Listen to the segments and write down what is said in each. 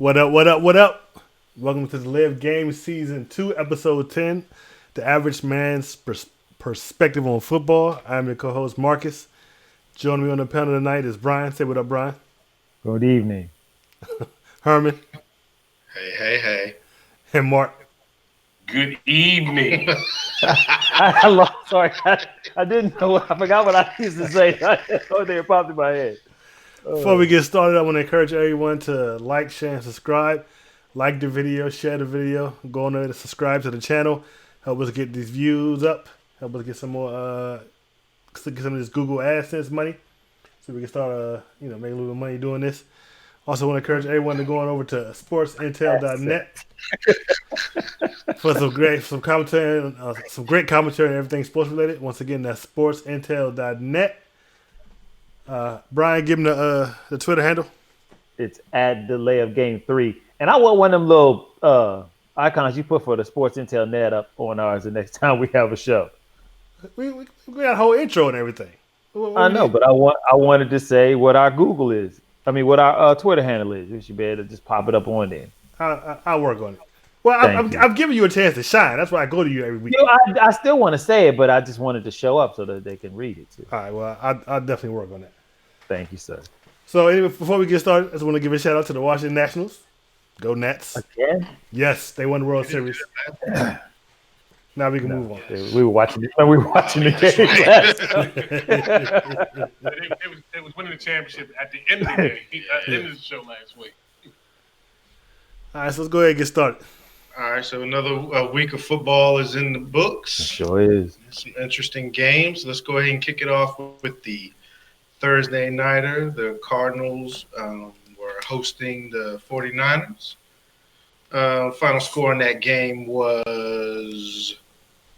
What up, what up, what up? Welcome to the Live Game Season 2, Episode 10, The Average Man's Perspective on Football. I'm your co-host, Marcus. Joining me on the panel tonight is Brian. Say what up, Brian. Good evening. Herman. Hey. And Mark. Good evening. Sorry, I didn't know. I forgot what I used to say. They popped in my head. Before we get started, I want to encourage everyone to like, share, and subscribe. Like the video, share the video. Go on there to subscribe to the channel. Help us get these views up. Help us get some more, get some of this Google AdSense money, so we can start, making a little money doing this. Also, want to encourage everyone to go on over to sportsintel.net for some great commentary and everything sports related. Once again, that's sportsintel.net. Brian, give him the Twitter handle. It's at Delay of Game 3. And I want one of them little icons you put for the Sports Intel net up on ours the next time we have a show. We got a whole intro and everything. I know, but I wanted to say what our Google is. I mean, what our Twitter handle is. We should be able to just pop it up on there. I'll work on it. Well, I'm giving you a chance to shine. That's why I go to you every week. I still want to say it, but I just wanted to show up so that they can read it too. All right, well, I'll definitely work on that. Thank you, sir. So anyway, before we get started, I just want to give a shout out to the Washington Nationals. Go Nats. Again? Yes, they won the World Series. Now we can move on. We were watching the game last They was winning the championship at the end of the game, at the end of the show last week. All right, so let's go ahead and get started. All right, so another week of football is in the books. It sure is. Some interesting games. Let's go ahead and kick it off with the Thursday nighter. The Cardinals were hosting the 49ers. Final score in that game was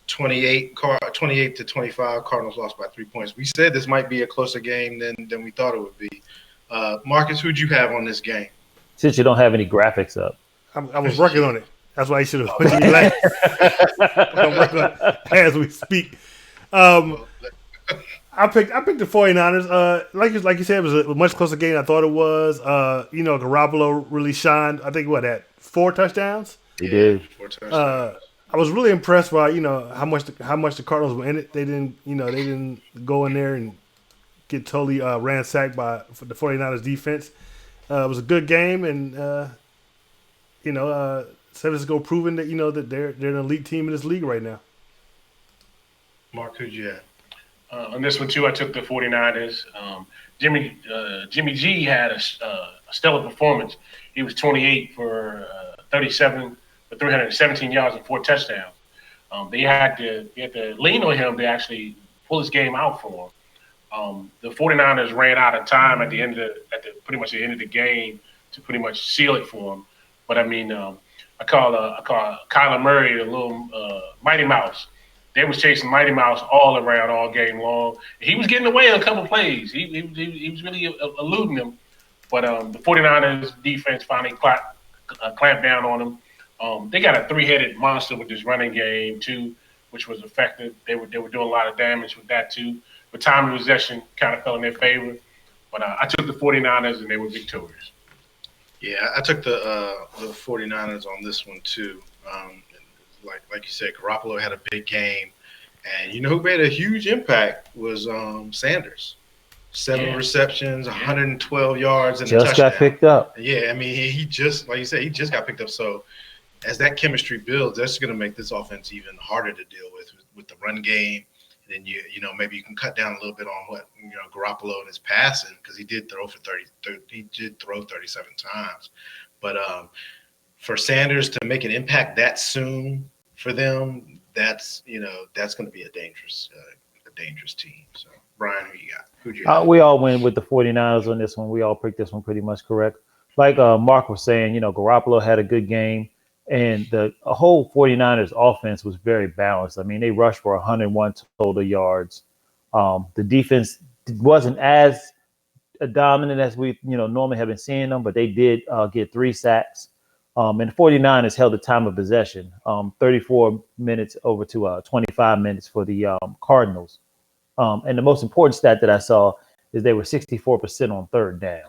28-25. Cardinals lost by 3 points. We said this might be a closer game than we thought it would be. Marcus, who'd you have on this game? Since you don't have any graphics up. I was working on it. That's why you should have put me last. I'm working on it as we speak. I picked the 49ers. Like you said, it was a much closer game than I thought it was. Garoppolo really shined. I think at 4 touchdowns. He did. 4 touchdowns. I was really impressed by how much the Cardinals were in it. They didn't go in there and get totally ransacked by the 49ers defense. It was a good game, and San Francisco proving that that they're an elite team in this league right now. Mark, who'd you have? On this one, too, I took the 49ers. Jimmy G had a stellar performance. He was 28 for 37 for 317 yards and 4 touchdowns. They had to lean on him to actually pull this game out for him. The 49ers ran out of time at pretty much the end of the game to pretty much seal it for him. But I mean, I call Kyler Murray a little Mighty Mouse. They was chasing Mighty Mouse all around all game long. He was getting away on a couple of plays. He was really eluding them. But the 49ers defense finally clamped down on them. They got a 3-headed monster with this running game too, which was effective. They were doing a lot of damage with that too. But time of possession kind of fell in their favor. But I took the 49ers and they were victorious. Yeah, I took the 49ers on this one too. Like you said, Garoppolo had a big game, and who made a huge impact was Sanders. 7 receptions, 112 yards, and a touchdown. Just got picked up. Yeah, I mean, he just, like you said, he just got picked up. So as that chemistry builds, that's going to make this offense even harder to deal with the run game. And then maybe you can cut down a little bit on what Garoppolo and his passing, because he did throw 37 times. But for Sanders to make an impact that soon for them, that's going to be a dangerous team. So Brian, who you got? Who'd you have? We all went with the 49ers on this one. We all picked this one pretty much correct. Like Mark was saying, Garoppolo had a good game, and the whole 49ers offense was very balanced. I mean, they rushed for 101 total yards. The defense wasn't as dominant as we normally have been seeing them, but they did get 3 sacks. And the 49ers held the time of possession, 34 minutes over to 25 minutes for the Cardinals. And the most important stat that I saw is they were 64% on third down.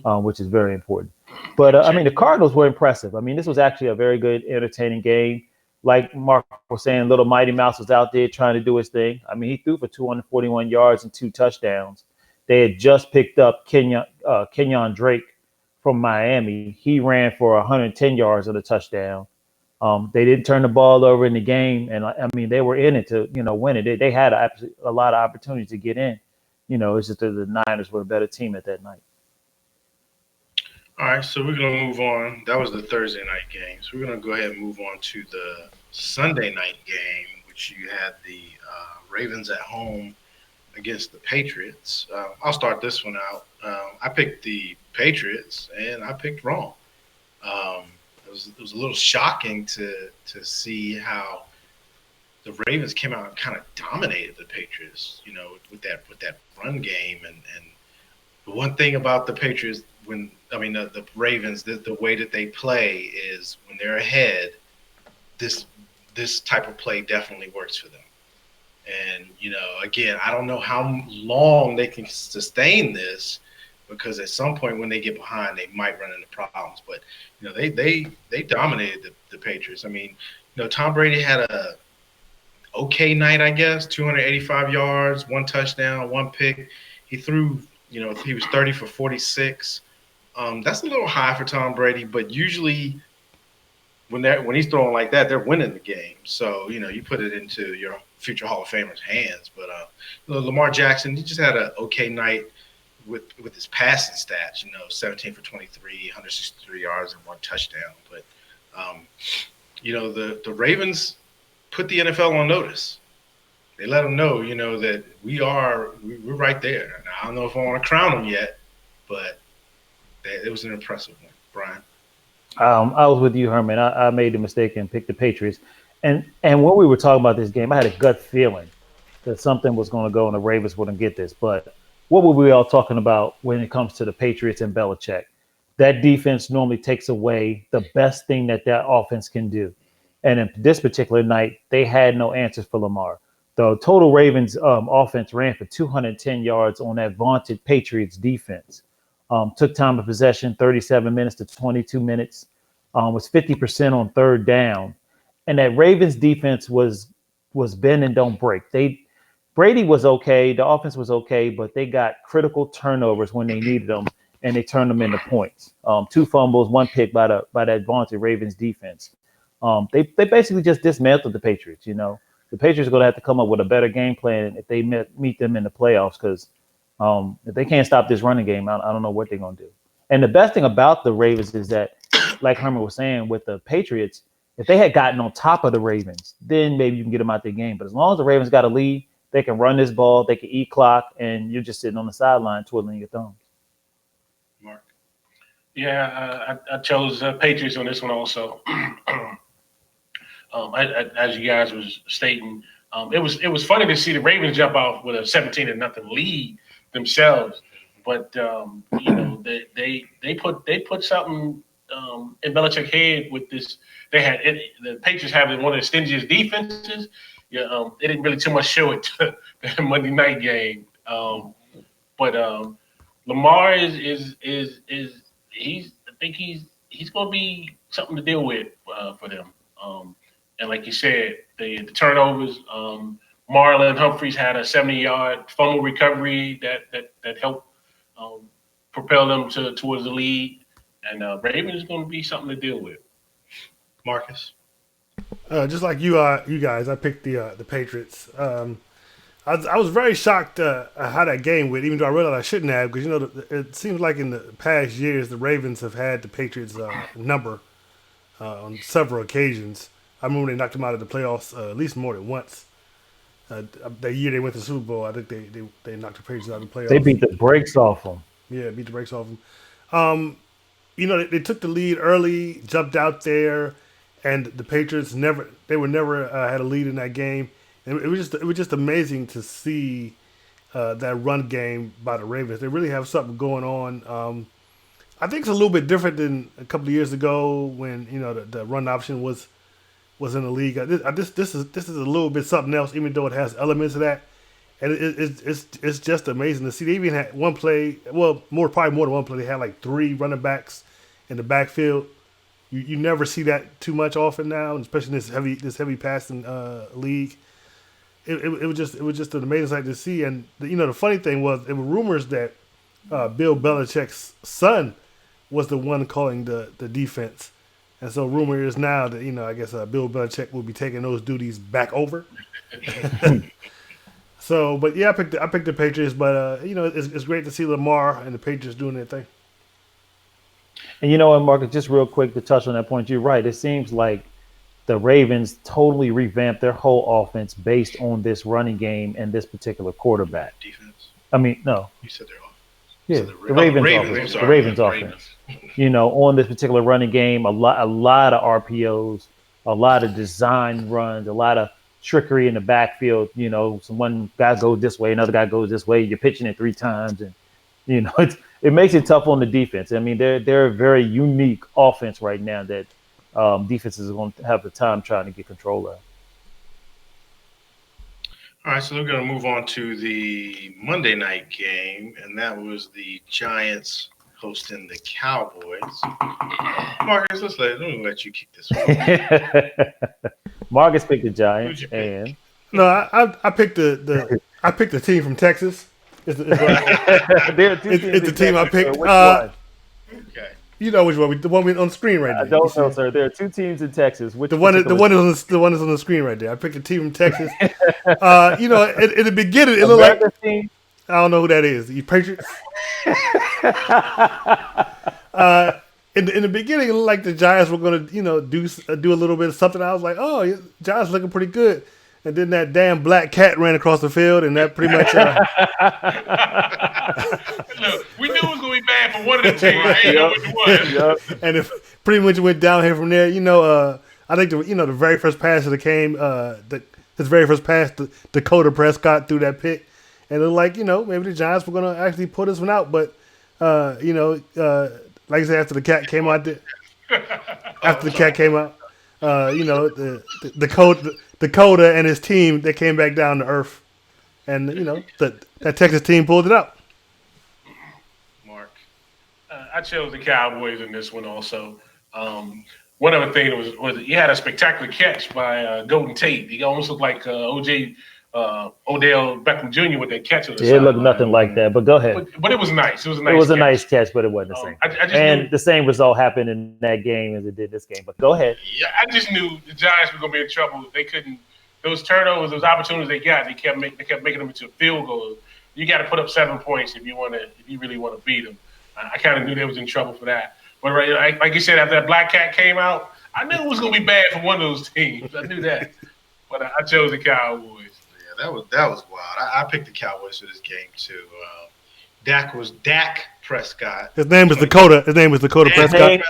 which is very important. But I mean, the Cardinals were impressive. I mean, this was actually a very good, entertaining game. Like Mark was saying, little Mighty Mouse was out there trying to do his thing. I mean, he threw for 241 yards and 2 touchdowns. They had just picked up Kenyon Drake from Miami. He ran for 110 yards and a touchdown. They didn't turn the ball over in the game, and I mean, they were in it to win it. They had a lot of opportunity to get in. It's just that the Niners were a better team at that night. All right, so we're going to move on. That was the Thursday night game. So we're going to go ahead and move on to the Sunday night game, which you had the Ravens at home against the Patriots. I'll start this one out. I picked the Patriots, and I picked wrong. It was a little shocking to see how the Ravens came out and kind of dominated the Patriots, with that run game. And the one thing about the Patriots, the Ravens, the way that they play is when they're ahead, this type of play definitely works for them. And, again, I don't know how long they can sustain this, because at some point when they get behind, they might run into problems. But, they dominated the Patriots. I mean, Tom Brady had a okay night, I guess, 285 yards, 1 touchdown, 1 pick. He threw, he was 30 for 46. That's a little high for Tom Brady, but usually when he's throwing like that, they're winning the game. So, you put it into your future Hall of Famers' hands. But Lamar Jackson, he just had an okay night with his passing stats, 17 for 23, 163 yards and 1 touchdown. But, the Ravens put the NFL on notice. They let them know, that we're right there. And I don't know if I want to crown them yet, but it was an impressive one. Brian? I was with you, Herman. I made the mistake and picked the Patriots. And when we were talking about this game, I had a gut feeling that something was going to go and the Ravens wouldn't get this. But what were we all talking about when it comes to the Patriots and Belichick? That defense normally takes away the best thing that offense can do. And in this particular night, they had no answers for Lamar. The total Ravens offense ran for 210 yards on that vaunted Patriots defense. Took time of possession, 37 minutes to 22 minutes, was 50% on third down. And that Ravens defense was bend and don't break. Brady was okay, the offense was okay, but they got critical turnovers when they needed them, and they turned them into points. 2 fumbles, 1 pick by that vaunted Ravens defense. They basically just dismantled the Patriots. The Patriots are going to have to come up with a better game plan if they meet them in the playoffs, because if they can't stop this running game, I don't know what they're going to do. And the best thing about the Ravens is that, like Herman was saying, with the Patriots, if they had gotten on top of the Ravens, then maybe you can get them out the game. But as long as the Ravens got a lead, they can run this ball, they can eat clock, and you're just sitting on the sideline twiddling your thumbs. Mark? Yeah, I chose Patriots on this one also. As you guys was stating, it was funny to see the Ravens jump off with a 17-0 lead themselves, but they put something in Belichick's head with this. The Patriots having one of the stingiest defenses. Yeah, they didn't really too much show it to the Monday night game. But Lamar is I think he's going to be something to deal with for them. And like you said, the turnovers. Marlon Humphreys had a 70-yard fumble recovery that helped propel them towards the lead. And Ravens is going to be something to deal with. Marcus? Just like you guys, I picked the Patriots. I was very shocked how that game went, even though I realized I shouldn't have, because it seems like in the past years the Ravens have had the Patriots number on several occasions. I remember they knocked them out of the playoffs at least more than once. The year they went to the Super Bowl, I think they knocked the Patriots out of the playoffs. They beat the brakes off them. Yeah, beat the brakes off them. They took the lead early, jumped out there, and the Patriots never had a lead in that game. And it was just amazing to see that run game by the Ravens. They really have something going on. I think it's a little bit different than a couple of years ago when the run option was in the league. This is a little bit something else, even though it has elements of that. And it's just amazing to see. They even had one play, well, probably more than one play. They had like 3 running backs in the backfield. You never see that too much often now, especially in this heavy passing league. It was just an amazing sight to see. And the funny thing was, there were rumors that Bill Belichick's son was the one calling the defense, and so rumor is now that I guess Bill Belichick will be taking those duties back over. So, but yeah, I picked the Patriots, but it's great to see Lamar and the Patriots doing their thing. And you know what, Marcus, just real quick to touch on that point, you're right. It seems like the Ravens totally revamped their whole offense based on this running game and this particular quarterback. Defense. I mean, no. You said their offense. Yeah, The the Ravens offense. On this particular running game, a lot of RPOs, a lot of design runs, a lot of trickery in the backfield. One guy goes this way, another guy goes this way. You're pitching it 3 times, and it makes it tough on the defense. I mean, they're a very unique offense right now that defenses are going to have the time trying to get control of. All right, so we're going to move on to the Monday night game, and that was the Giants hosting the Cowboys. Marcus, let me let you kick this one. Marcus picked the Giants, and no, I picked the team from Texas. It's the team I picked. Okay. You know which one? The one on the screen right there. I don't know, sir. There are 2 teams in Texas. The one is on the screen right there. I picked a team from Texas. In the beginning, it looked like team? I don't know who that is. You Patriots. In the beginning, it looked like the Giants were going to do a little bit of something. I was like, oh, Giants looking pretty good. And then that damn black cat ran across the field, and that pretty much. Look, we knew it was going to be bad for one of the teams. I didn't know what it was. And it pretty much went downhill from there. I think the very first pass of the game, his very first pass, Dakota Prescott threw that pick, and it looked like maybe the Giants were going to actually pull this one out, but like I said, after the cat came out, Dakota and his team, they came back down to earth, and that Texas team pulled it out. Mark, I chose the Cowboys in this one also. One other thing was he had a spectacular catch by Golden Tate. He almost looked like Odell Beckham Jr. with that catch. It looked nothing like that, but go ahead. But it was nice. It was a nice. It was catch. a nice catch, but it wasn't the same. The same result happened in that game as it did this game. But go ahead. Yeah, I just knew the Giants were going to be in trouble. They couldn't. Those turnovers, those opportunities they got, they kept making them into field goals. You got to put up 7 points if you really want to beat them. I kind of knew they was in trouble for that. But like you said, after that black cat came out, I knew it was going to be bad for one of those teams. I knew that. But I chose the Cowboys. Yeah, that was wild. I picked the Cowboys for this game too. Dak Prescott. His name is Dakota. Prescott.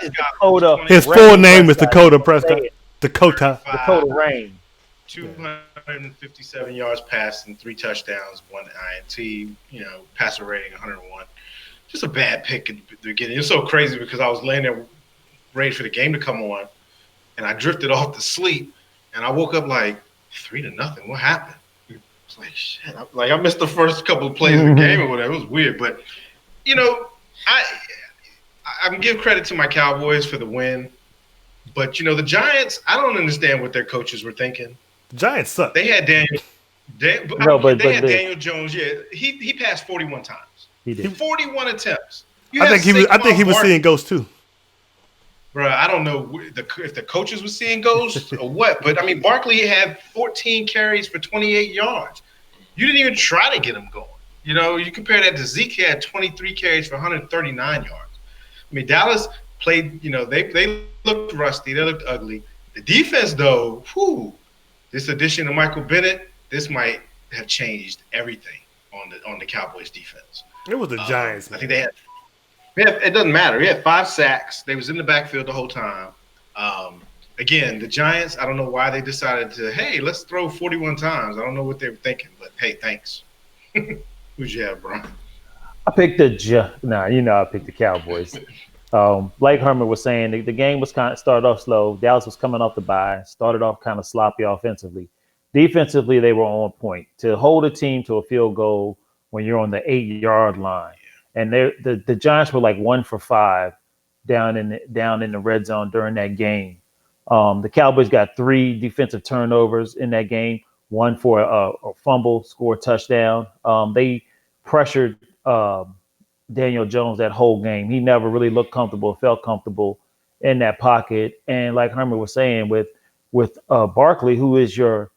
His full name is Dakota Prescott. Dakota Rain. 257 yards passing, 3 touchdowns, 1 INT. Passer rating 101. Just a bad pick at the beginning. It was so crazy because I was laying there ready for the game to come on, and I drifted off to sleep, and I woke up like 3-0. What happened? It's like shit. I missed the first couple of plays of the game or whatever. It was weird, but I'm giving credit to my Cowboys for the win, but the Giants. I don't understand what their coaches were thinking. The Giants suck. They had Daniel. Daniel Jones. Yeah, he passed 41 times. He did 41 attempts. I think he was seeing ghosts too. Bro, I don't know if the coaches were seeing ghosts or what, but I mean, Barkley had 14 carries for 28 yards. You didn't even try to get him going. You compare that to Zeke, had 23 carries for 139 yards. I mean, Dallas played. They looked rusty. They looked ugly. The defense, though, this addition of Michael Bennett, this might have changed everything on the Cowboys defense. It was the Giants. I think they had. Yeah, it doesn't matter. He had 5 sacks. They was in the backfield the whole time. Again, the Giants, I don't know why they decided to, hey, let's throw 41 times. I don't know what they were thinking, but hey, thanks. Who'd you have, Brian? I picked I picked the Cowboys. Like Herman was saying, the game was started off slow. Dallas was coming off the bye, started off kind of sloppy offensively. Defensively, they were on point. To hold a team to a field goal when you're on the 8-yard line, and the Giants were like 1 for 5 down in the red zone during that game. The Cowboys got 3 defensive turnovers in that game. One for a fumble, score touchdown. They pressured Daniel Jones that whole game. He never really looked comfortable, felt comfortable in that pocket. And like Herman was saying, with Barkley, who is your,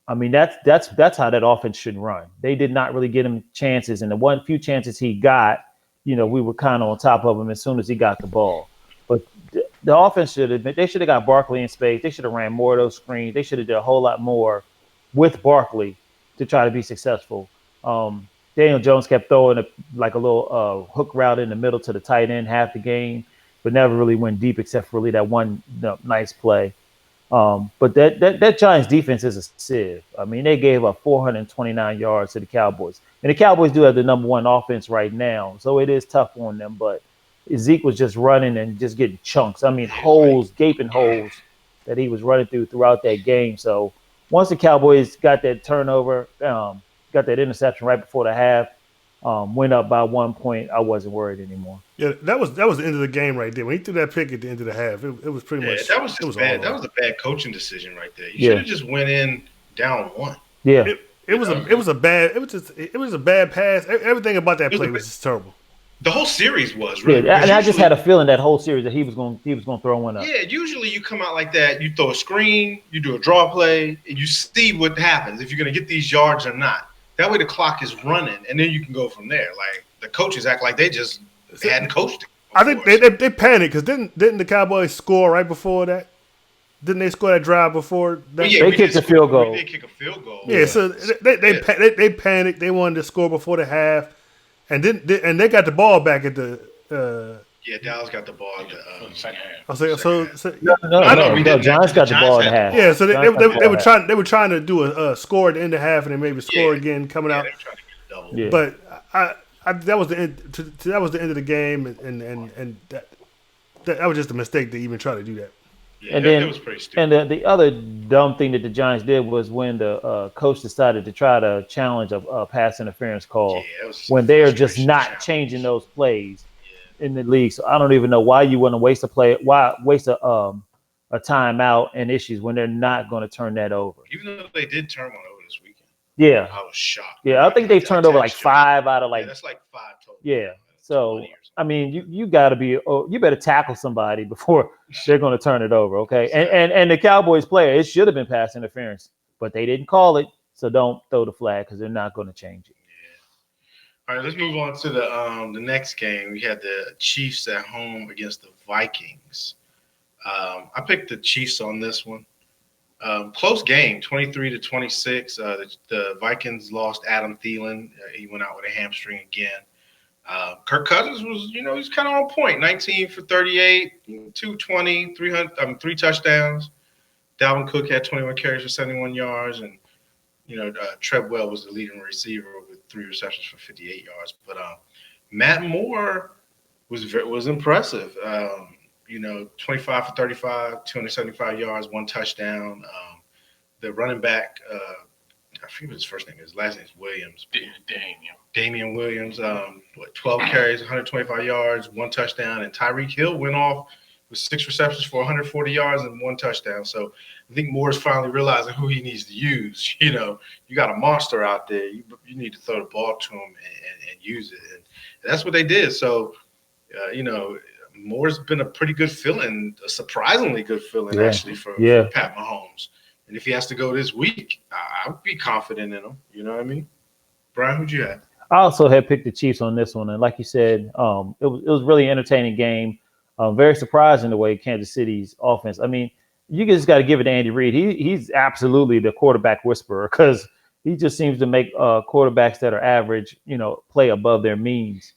I mean, that's how that offense should run. They did not really get him chances, and the few chances he got, we were kind of on top of him as soon as he got the ball. But the offense should have been, they should have got Barkley in space. They should have ran more of those screens. They should have done a whole lot more with Barkley to try to be successful. Daniel Jones kept throwing a little hook route in the middle to the tight end half the game, but never really went deep except for really that one nice play. But that Giants defense is a sieve. I mean, they gave up 429 yards to the Cowboys. And the Cowboys do have the number 1 offense right now, so it is tough on them. But Zeke was just running and just getting chunks. I mean, gaping holes that he was running throughout that game. So once the Cowboys got that turnover, got that interception right before the half, went up by 1 point, I wasn't worried anymore. Yeah, that was the end of the game right there. When he threw that pick at the end of the half, it was pretty much. That was just bad. That was a bad coaching decision right there. You should have just went in down 1. Yeah, it was a bad pass. Everything about that play was just terrible. The whole series was really. Yeah, and I just had a feeling that whole series that he was going to throw one up. Yeah, usually you come out like that. You throw a screen, you do a draw play, and you see what happens if you're going to get these yards or not. That way the clock is running, and then you can go from there. Like the coaches act like they just hadn't coached it. I think they panicked because didn't the Cowboys score right before that? Didn't they score that drive before that? They kicked a field goal. They kick a field goal. Yeah, so they panicked. They wanted to score before the half, and they got the ball back at the. Dallas got the ball at the second half. No, Giants got the ball at half. Yeah, so they were trying to do a score at the end of half, and then maybe score again coming out. They were trying to get a double. Yeah. But that was the end. That was the end of the game, and that was just a mistake to even try to do that. Yeah, that was pretty stupid. And the other dumb thing that the Giants did was when the coach decided to try to challenge a pass interference call when they are just not changing those plays in the league. So I don't even know why you want to waste a timeout and issues when they're not going to turn that over. Even though they did turn one over this weekend. Yeah. I was shocked. Yeah, I think they've turned over like 5 out of like. Yeah, that's like 5 total. Yeah. So I mean, you got to be. You better tackle somebody before they're going to turn it over, okay? And the Cowboys player, it should have been pass interference, but they didn't call it, so don't throw the flag because they're not going to change it. Yeah. All right, let's move on to the next game. We had the Chiefs at home against the Vikings. I picked the Chiefs on this one. Close game, 23-26. The Vikings lost Adam Thielen. He went out with a hamstring again. Kirk Cousins was, he's kind of on point. 19 for 38, 220, 3 touchdowns. Dalvin Cook had 21 carries for 71 yards, and Treadwell was the leading receiver with 3 receptions for 58 yards. But Matt Moore was impressive. 25 for 35, 275 yards, 1 touchdown. The running back, I forget what his first name is. His last name is Williams. Damian Williams, 12 carries, 125 yards, 1 touchdown. And Tyreek Hill went off with 6 receptions for 140 yards and 1 touchdown. So I think Moore's finally realizing who he needs to use. You got a monster out there. You need to throw the ball to him and use it. And that's what they did. So, Moore's been a pretty good feeling, a surprisingly good feeling, actually, for Pat Mahomes. And if he has to go this week, I would be confident in him. You know what I mean? Brian, who'd you have? I also had picked the Chiefs on this one. And like you said, it was really entertaining game. Very surprising the way Kansas City's offense. I mean, you just got to give it to Andy Reid. He's absolutely the quarterback whisperer because he just seems to make quarterbacks that are average, play above their means.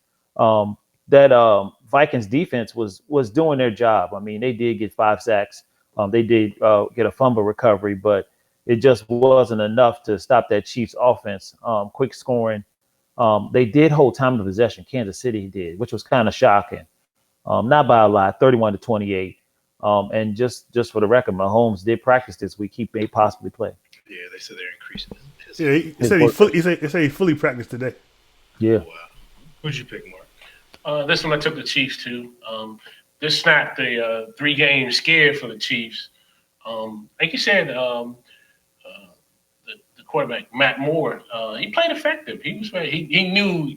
That Vikings defense was doing their job. I mean, they did get 5 sacks. They did get a fumble recovery, but it just wasn't enough to stop that Chiefs offense. Quick scoring. They did hold time of possession. Kansas City did, which was kind of shocking. Not by a lot, 31-28. And just for the record, Mahomes did practice this week. He may possibly play. Yeah, they said they're increasing his. Yeah, he said he fully practiced today. Yeah. Wow. Who'd you pick, Mark? This one I took the Chiefs too. This snapped a 3-game scare for the Chiefs. Like you said, the quarterback Matt Moore, he played effective. He knew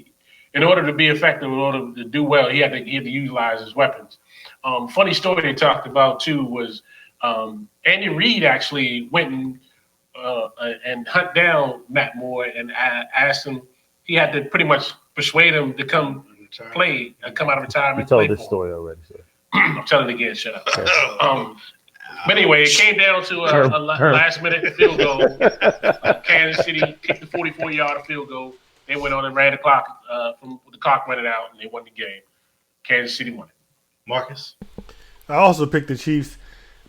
in order to be effective, in order to do well, he had to utilize his weapons. Funny story they talked about too was Andy Reid actually went and hunt down Matt Moore and asked him. He had to pretty much persuade him to come play, come out of You retirement. told play this for him. story already. So. I'm telling it again. Shut up. But anyway, it came down to a last-minute field goal. Kansas City kicked the 44-yard field goal. They went on and ran the clock from the clock running out, and they won the game. Kansas City won it. Marcus? I also picked the Chiefs,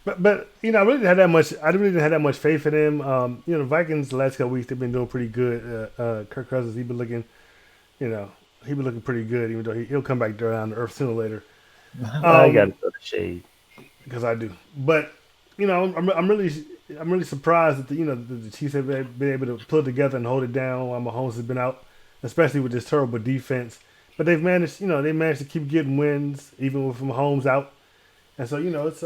but you know I really didn't have that much. I really didn't have that much faith in them. You know, the Vikings the last couple weeks they've been doing pretty good. Kirk Cousins he's been looking, pretty good. Even though he'll come back down to earth sooner or later. I got to throw the shade because I do. But you know, I'm really surprised that the Chiefs have been able to pull it together and hold it down while Mahomes has been out, especially with this terrible defense. But they've managed, to keep getting wins even with Mahomes out. And so, it's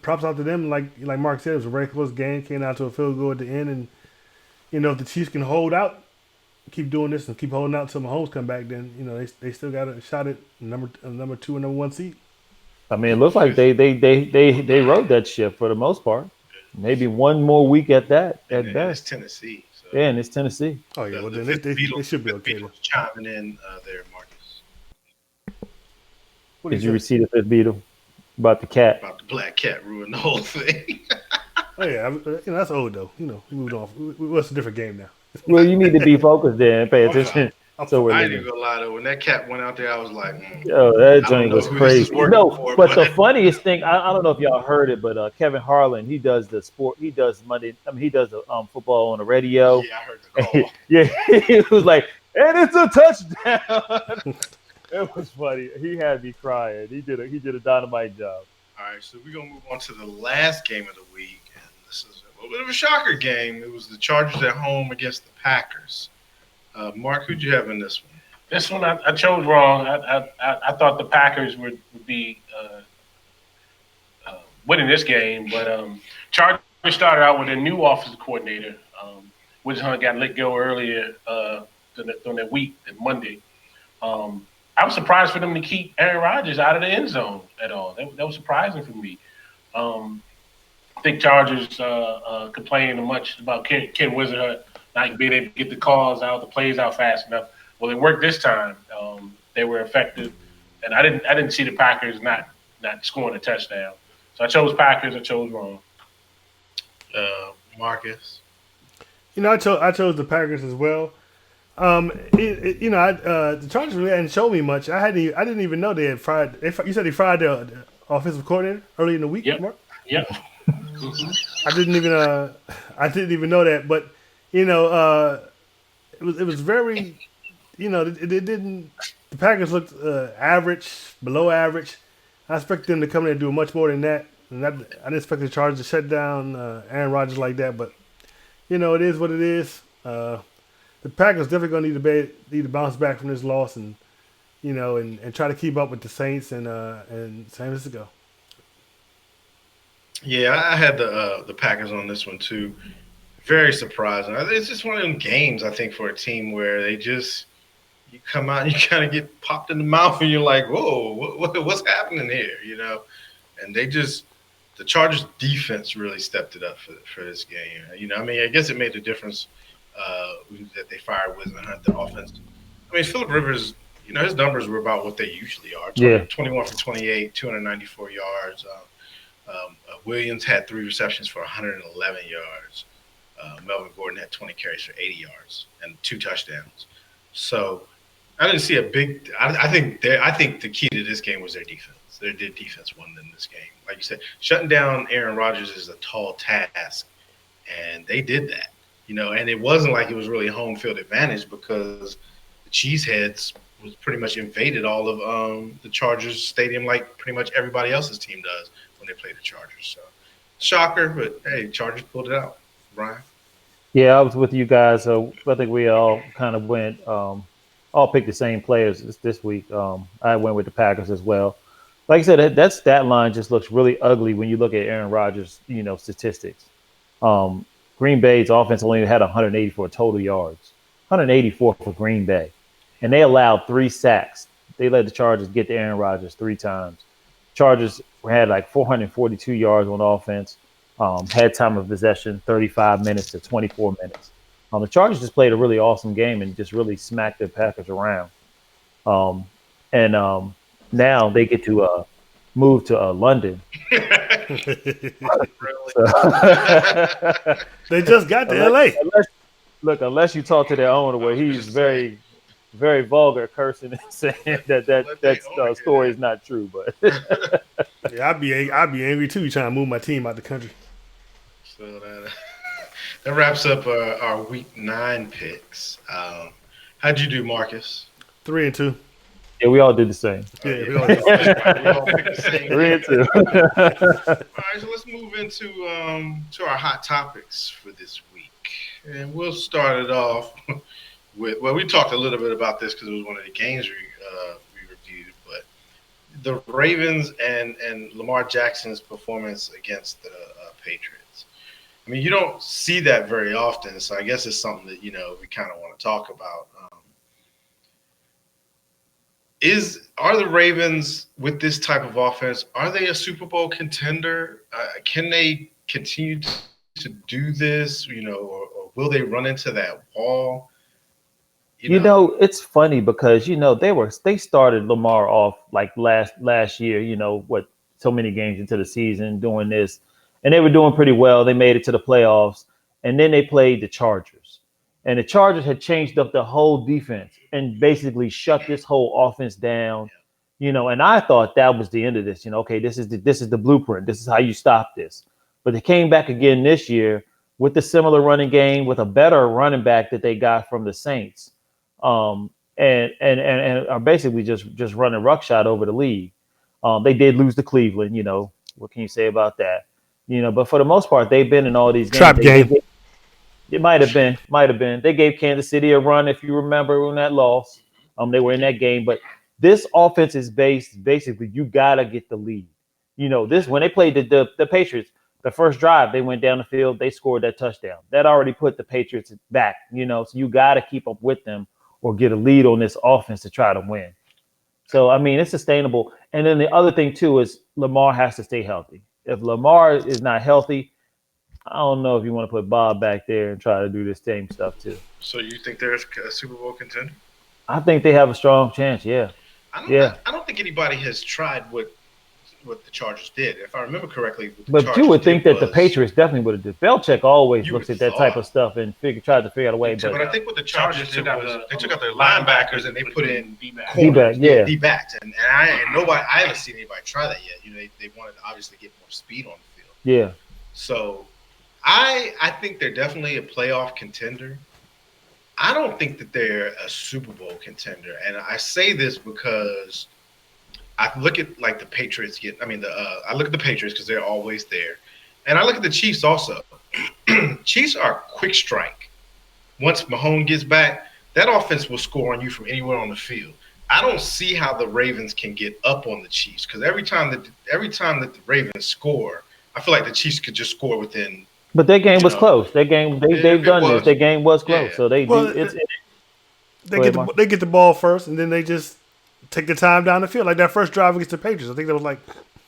props out to them. Like Mark said, it was a very close game. Came out to a field goal at the end, and if the Chiefs can hold out, keep doing this, and keep holding out until Mahomes come back, then they still got a shot at number 2 and number 1 seed. I mean, it looks like they rode that ship for the most part. Maybe one more week at that at best. It's Tennessee. So. Yeah, and it's Tennessee. Oh yeah, well then they should be okay. Chiming in there, Marcus. Did you receive the fifth beetle about the cat? About the black cat ruined the whole thing. Oh yeah, that's old though. We moved on. What's a different game now? Well, you need to be focused there and pay attention. So I ain't even gonna lie though. When that cat went out there, I was like, "Oh, that joint was crazy." No, but the funniest thing, I don't know if y'all heard it, but Kevin Harlan, he does the sport. He does Monday. I mean, he does the football on the radio. Yeah, I heard the call. Yeah, he was like, "And it's a touchdown." It was funny. He had me crying. He did a dynamite job. All right, so we're gonna move on to the last game of the week, and this is a little bit of a shocker game. It was the Chargers at home against the Packers. Mark, who'd you have in this one? This one I chose wrong. I thought the Packers would be winning this game, but Chargers started out with a new offensive coordinator. Woods Hunt got let go earlier during that week, that Monday. I was surprised for them to keep Aaron Rodgers out of the end zone at all. That was surprising for me. I think Chargers complaining much about Ken Wisenhunt not being able to get the calls out, the plays out fast enough. Well, it worked this time. They were effective, and I didn't see the Packers not scoring a touchdown. So I chose Packers. I chose wrong. Marcus. I chose the Packers as well. The Chargers really hadn't shown me much. I didn't even know they had fired. You said they fired the offensive coordinator early in the week. Yep. Mark? Yep. I didn't even know that. But it was very, it didn't. The Packers looked average, below average. I expected them to come in and do much more than that. And I didn't expect the Chargers to shut down Aaron Rodgers like that. But it is what it is. The Packers definitely gonna need to bounce back from this loss and try to keep up with the Saints and San Francisco. Yeah, I had the Packers on this one too. Very surprising. It's just one of them games, I think, for a team where they just you come out and you kind of get popped in the mouth and you're like, whoa, what's happening here? And the Chargers defense really stepped it up for this game. I guess it made a difference that they fired Wisenhunt, the offense. Phillip Rivers, his numbers were about what they usually are. 21 for 28, 294 yards. Williams had 3 receptions for 111 yards. Melvin Gordon had 20 carries for 80 yards and 2 touchdowns. So I didn't see a big. I think the key to this game was their defense. Their defense won them this game. Like you said, shutting down Aaron Rodgers is a tall task, and they did that. And it wasn't like it was really home field advantage because the Cheeseheads was pretty much invaded all of the Chargers stadium like pretty much everybody else's team does when they play the Chargers. So Shocker, but hey, Chargers pulled it out. Brian. Yeah, I was with you guys. So I think we all kind of went, all picked the same players this week. I went with the Packers as well. Like I said, that stat line just looks really ugly when you look at Aaron Rodgers, statistics. Um, Green Bay's offense only had 184 total yards, 184 for Green Bay, and they allowed 3 sacks. They let the Chargers get to Aaron Rodgers 3 times. Chargers had like 442 yards on offense. Had time of possession 35 minutes to 24 minutes. The Chargers just played a really awesome game and just really smacked the Packers around. Um, and now they get to move to London. So, They just got to LA. Unless you talk to their owner, where he's very, very vulgar, cursing and saying that story is not true. But Yeah, I'd be angry too. Trying to move my team out the country. So that wraps up our week 9 picks. How'd you do, Marcus? 3-2. yeah, we all did the same. Yeah, we all picked the same. 3-2. All right, so let's move into to our hot topics for this week, and we'll start it off with. Well, we talked a little bit about this because it was one of the games we reviewed, but the Ravens and Lamar Jackson's performance against the Patriots. I mean, you don't see that very often, so I guess it's something that we kind of want to talk about. Are the Ravens with this type of offense? Are they a Super Bowl contender? Can they continue to do this? Or will they run into that wall? It's funny because they started Lamar off like last year. So many games into the season doing this, and they were doing pretty well. They made it to the playoffs, and then they played the Chargers. And the Chargers had changed up the whole defense and basically shut this whole offense down, and I thought that was the end of this. Okay, this is the blueprint. This is how you stop this. But they came back again this year with the similar running game, with a better running back that they got from the Saints, and are basically just running ruckshot over the league. They did lose to Cleveland. What can you say about that? But for the most part, they've been in all these games. Trap game. It might have been. They gave Kansas City a run, if you remember, when that loss. They were in that game. But this offense is basically you gotta get the lead. This when they played the Patriots, the first drive they went down the field, they scored that touchdown. That already put the Patriots back. So you gotta keep up with them or get a lead on this offense to try to win. So I mean, it's sustainable. And then the other thing too is Lamar has to stay healthy. If Lamar is not healthy, I don't know if you want to put Bob back there and try to do this same stuff too. So you think they're a Super Bowl contender? I think they have a strong chance. Yeah. I don't think anybody has tried what the Chargers did. If I remember correctly, but you would think that the Patriots definitely would have did. Belichick always looks at that type of stuff and tried to figure out a way. But I think what the Chargers did was they took out their linebackers and they put in D-backs, and I haven't seen anybody try that yet. They wanted to obviously get more speed on the field. Yeah. So I think they're definitely a playoff contender. I don't think that they're a Super Bowl contender, and I say this because I look at like the Patriots I look at the Patriots because they're always there, and I look at the Chiefs also. Chiefs are quick strike. Once Mahomes gets back, that offense will score on you from anywhere on the field. I don't see how the Ravens can get up on the Chiefs because every time that the Ravens score, I feel like the Chiefs could just score within. But their game was close. Their game, they've done this. Their game was close, so they get the ball first, and then they just take the time down the field. Like that first drive against the Patriots, I think that was like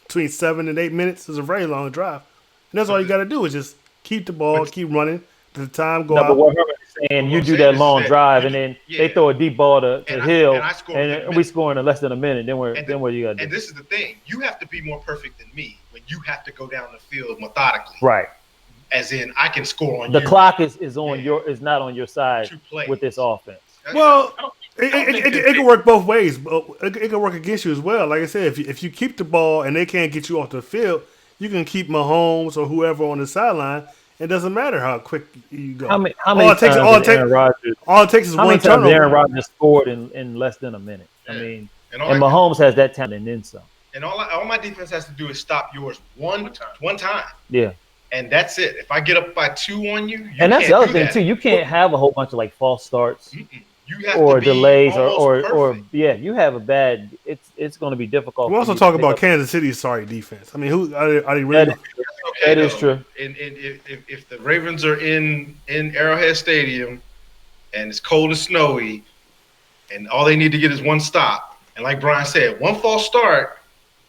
between 7 and 8 minutes. It was a very long drive, and that's all you got to do is just keep the ball, keep running. The time go out. But what Herman is saying, you do that long drive, and then they throw a deep ball to Hill, and we score in less than a minute. Then what you got to do? And this is the thing: you have to be more perfect than me when you have to go down the field methodically. Right. As in, I can score on the clock is not on your side with this offense. Well, it can work both ways. It can work against you as well. Like I said, if you keep the ball and they can't get you off the field, you can keep Mahomes or whoever on the sideline. It doesn't matter how quick you go. How many times is one turnover. Aaron Rodgers scored in less than a minute. I mean, and Mahomes has that talent and then some. And all my defense has to do is stop yours one time. Yeah. And that's it. If I get up by 2 on you, And that's the can't other do thing that. too. You can't have a whole bunch of like false starts You have or to be delays almost or perfect. yeah. You have a bad. It's going to be difficult. We also talk about Kansas City's sorry defense. I mean, who are they really? Okay, that is true. And if the Ravens are in Arrowhead Stadium and it's cold and snowy, and all they need to get is one stop, and like Brian said, one false start,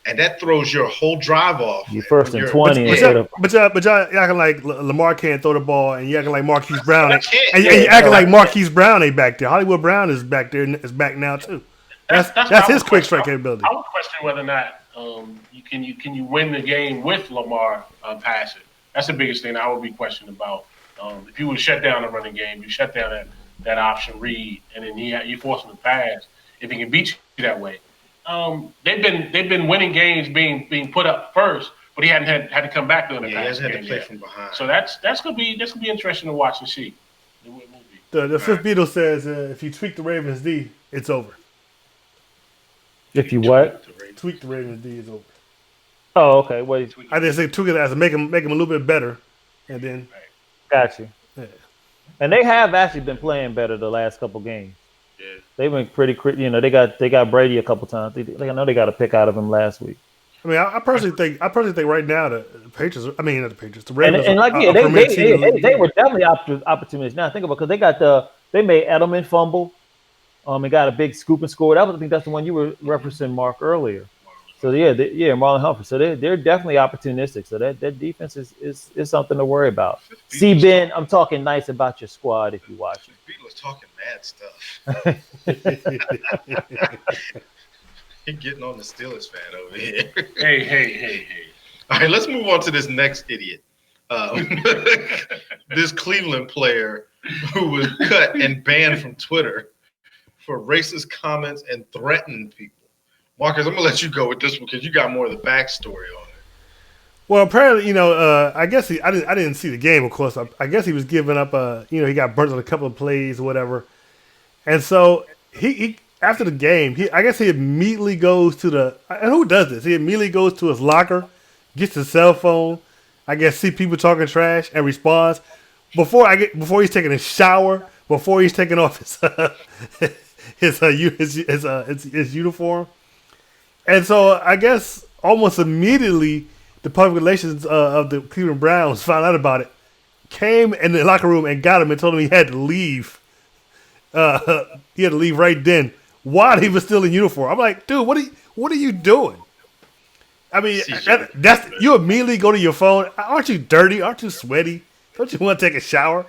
and that throws your whole drive off. You first and 20 instead of. But y'all acting like Lamar can't throw the ball, and you acting like Marquise Brown, and Yeah, you acting like Marquise Brown ain't back there. Hollywood Brown is back there, and is back now too. That's his quick strike capability. I would question whether or not can you win the game with Lamar passing. That's the biggest thing I would be questioned about. If you would shut down the running game, you shut down that option read, and then you force him to pass. If he can beat you that way, they've been winning games being put up first, but he hadn't had to come back to the he pass hasn't had game to play yet. from behind. So that's gonna be interesting to watch and see. It will be. The fifth Beatle says if you tweak the Ravens D, it's over. If you what? Tweak the Ravens D, it's over. Oh, okay. Wait. I didn't say tweak it as make them a little bit better, and then Got you. yeah. And they have actually been playing better the last couple games. Yeah. They've been pretty. They got Brady a couple times. I know they got a pick out of him last week. I mean, I personally think right now the Patriots. I mean, not the Patriots. The Ravens. And like are premier team. they were definitely opportunities. Now think about because they made Edelman fumble, and got a big scoop and score. I think that's the one you were referencing, Mark, earlier. So Marlon Humphrey. So they're definitely opportunistic. So that defense is something to worry about. See, Ben, I'm talking nice about your squad if you watch it. Beatles talking mad stuff. He getting on the Steelers fan over here. Hey. All right, let's move on to this next idiot. This Cleveland player who was cut and banned from Twitter for racist comments and threatening people. Marcus, I'm gonna let you go with this one because you got more of the backstory on it. Well, apparently, I guess I didn't see the game, of course. I guess he was giving up. He got burnt on a couple of plays or whatever, and so he after the game, I guess he immediately goes to and who does this? He immediately goes to his locker, gets his cell phone. I guess see people talking trash and responds before he's taking a shower, before he's taking off his uniform. And so I guess almost immediately the public relations of the Cleveland Browns found out about it, came in the locker room and got him and told him he had to leave. He had to leave right then while he was still in uniform. I'm like, dude, what are you doing? I mean, you immediately go to your phone. Aren't you dirty? Aren't you sweaty? Don't you want to take a shower?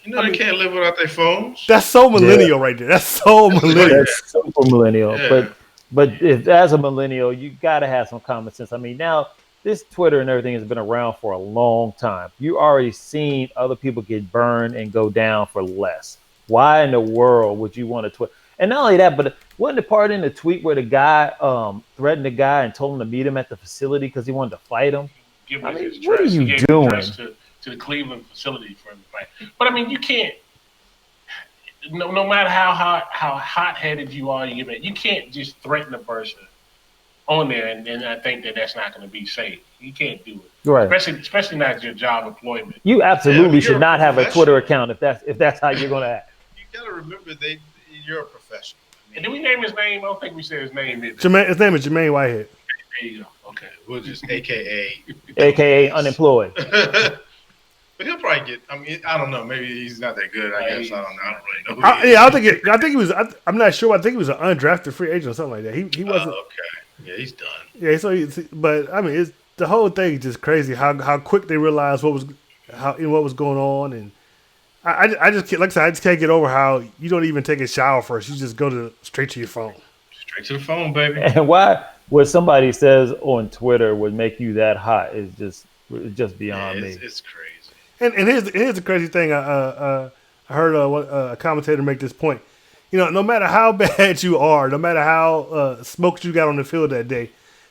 They can't live without their phones. That's so millennial right there. That's so millennial. That's super millennial. Yeah. But if as a millennial, you got to have some common sense. I mean, now this Twitter and everything has been around for a long time. You already seen other people get burned and go down for less. Why in the world would you want to tweet? And not only that, but wasn't the part in the tweet where the guy threatened the guy and told him to meet him at the facility because he wanted to fight him? What are you doing? To the Cleveland facility for him to fight. But I mean, you can't. No matter how hot-headed you are, you can't just threaten a person on there, and I think that's not going to be safe. You can't do it, right? Especially not your job employment. You absolutely should not have a Twitter account if that's how you're going to act. You got to remember you're a professional. And did we name his name? I don't think we said his name. His name is Jermaine Whitehead. There you go. Okay, we'll just AKA unemployed. But he'll probably get. I mean, I don't know. Maybe he's not that good. I guess I don't know. I don't really know. I think he was. I'm not sure. I think he was an undrafted free agent or something like that. He wasn't. Okay. Yeah, he's done. Yeah. So, but I mean, the whole thing is just crazy. How quick they realized what was going on, and I just can't, like I said, I just can't get over how you don't even take a shower first. You just go straight to your phone. Straight to the phone, baby. And why what somebody says on Twitter would make you that hot is just beyond me. It's crazy. And here's the crazy thing. I heard a commentator make this point. No matter how bad you are, no matter how smoked you got on the field that day,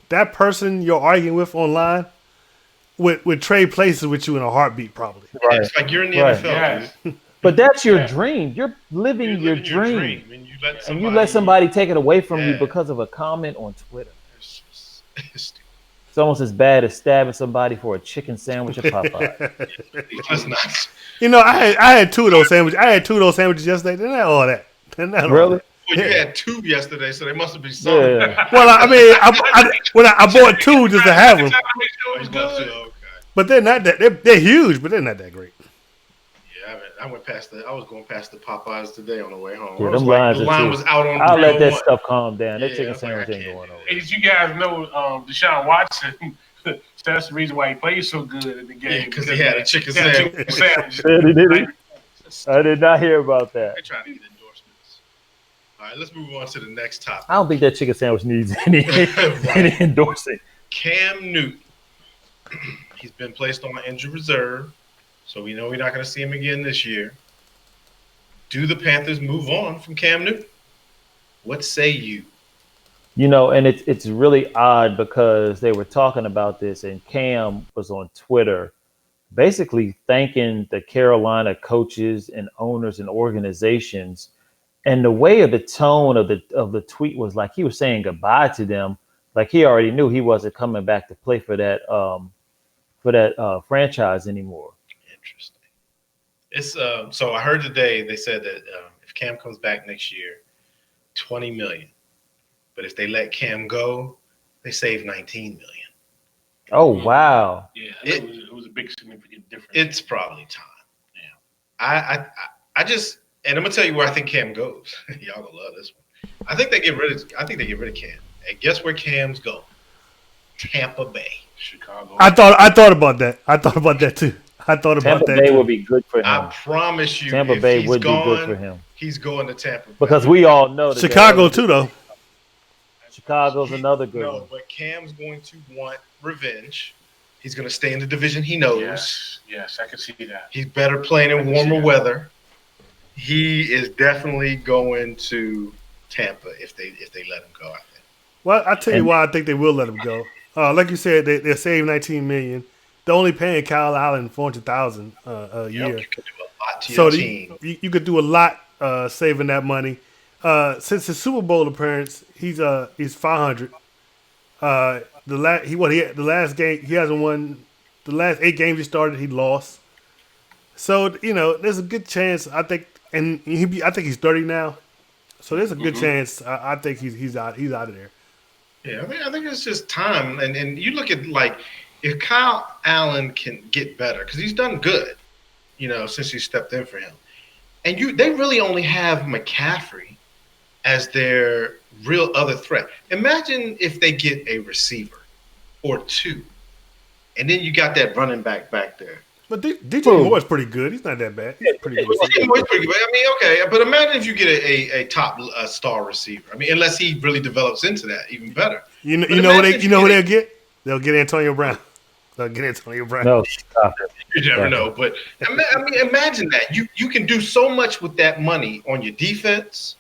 that person you're arguing with online would trade places with you in a heartbeat, probably. Right. It's like you're in the NFL. Yes. But that's your dream. You're living your dream. And you let somebody take it away from you because of a comment on Twitter. It's almost as bad as stabbing somebody for a chicken sandwich at Popeye. That's not. You know, I had two of those sandwiches. I had two of those sandwiches yesterday. They're not all that. They're not all Really? that. Well, you Yeah. had 2 yesterday, so they must have been something. Yeah. Well, I mean, I bought two just to have them, Oh, you must have, okay. but they're not that. They're huge, but they're not that great. Yeah, I went past the. I was going past the Popeyes today on the way home. Yeah, I was them like, lines the are line too. was out on. I'll let that 301. stuff calm down. That Yeah, chicken I was like, sandwich I ain't can't going do nowhere. Hey, did you guys know Deshaun Watson? That's the reason why he plays so good in the game. Yeah, because he had a chicken He had a sandwich. chicken sandwich. Did he? I did not hear about that. They're trying to get endorsements. All right, let's move on to the next topic. I don't think that chicken sandwich needs any endorsing. Cam Newton. He's been placed on injured reserve, so we know we're not going to see him again this year. Do the Panthers move on from Cam Newton? What say you? You know, and it's really odd because they were talking about this, and Cam was on Twitter, basically thanking the Carolina coaches and owners and organizations. And the way of the tone of the tweet was like he was saying goodbye to them, like he already knew he wasn't coming back to play for that franchise anymore. Interesting. It's so I heard today they said that if Cam comes back next year, $20 million. But if they let Cam go, they save $19 million. Oh wow! Yeah, it was a big significant difference. It's probably time. Yeah. I just, and I'm gonna tell you where I think Cam goes. Y'all gonna love this one. I think they get rid of Cam. And guess where Cam's going? Tampa Bay. Chicago. I thought about that. I thought about that too. I thought about Tampa that Bay too. would be good for him. I promise you, Tampa if Bay he's would gone, be good for him he's going to Tampa Bay. because we all know that Chicago too, though. Chicago's another good No, one. but Cam's going to want revenge. He's going to stay in the division he knows. Yes, I can see that. He's better playing I in can warmer see that. weather. He is definitely going to Tampa if they let him go. I think. Well, I tell you why I think they will let him go. Like you said, they'll save $19 million. They're only paying Kyle Allen $400,000 a year. You can do a lot to So your team. you could do a lot saving that money. Since his Super Bowl appearance, he's 500. The last game he hasn't won. The last 8 games he started, he lost. So you know, there's a good chance. I think, and I think he's 30 now. So there's a good chance. I think he's out of there. Yeah, I think it's just time. And you look at like if Kyle Allen can get better because he's done good, since you stepped in for him, and they really only have McCaffrey as their real other threat. Imagine if they get a receiver or 2, and then you got that running back there. But DJ Moore's pretty good. He's not that bad. He's pretty good. DJ Moore's pretty good. I mean, okay, but imagine if you get a top star receiver. I mean, unless he really develops into that, even better. You know who they'll get? They'll get Antonio Brown. They'll get Antonio Brown. No, stop it. You never know. But I mean, imagine that. You can do so much with that money on your defense,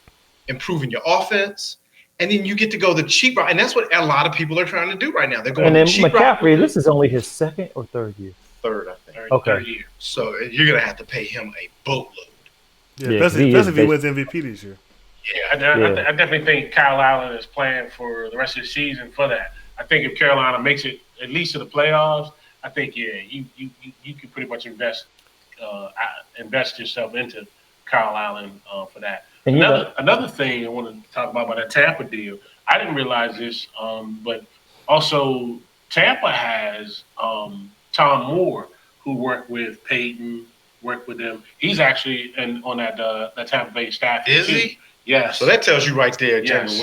improving your offense, and then you get to go the cheap route. And that's what a lot of people are trying to do right now. They're going And then the cheap McCaffrey, route. this is only his second or third year. Third, I think. Okay. Third year. So you're going to have to pay him a boatload. Yeah, Yeah, especially he is if he wins MVP this year. I definitely think Kyle Allen is playing for the rest of the season for that. I think if Carolina makes it at least to the playoffs, I think you can pretty much invest yourself into Kyle Allen for that. And Another thing I want to talk about that Tampa deal. I didn't realize this, but also Tampa has Tom Moore, who worked with Peyton, worked with them. He's actually on that Tampa Bay staff. Is too. he? Yes. So that tells you right there, Yes.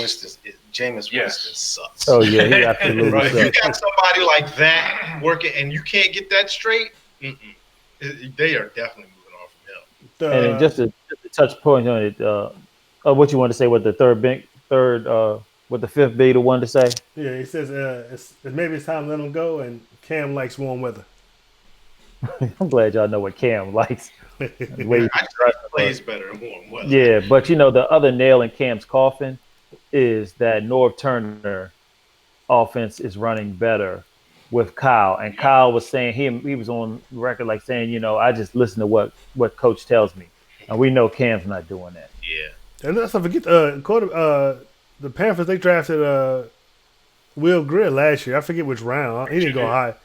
Jameis Yes. Winston sucks. Oh yeah, he absolutely Right. If you sucks. got somebody like that working and you can't get that straight, they are definitely moving on from him. And just to touch point on it, what you want to say? What the what the fifth be the one to say? Yeah, he says maybe it's time to let him go, and Cam likes warm weather. I'm glad y'all know what Cam likes. The way he I just think he plays better and warm weather. Yeah, but the other nail in Cam's coffin is that Norv Turner offense is running better with Kyle. And Kyle was saying he was on record like saying, I just listen to what coach tells me. And we know Cam's not doing that. Yeah. And let's not forget the Panthers. They drafted Will Greer last year. I forget which round. He didn't go high,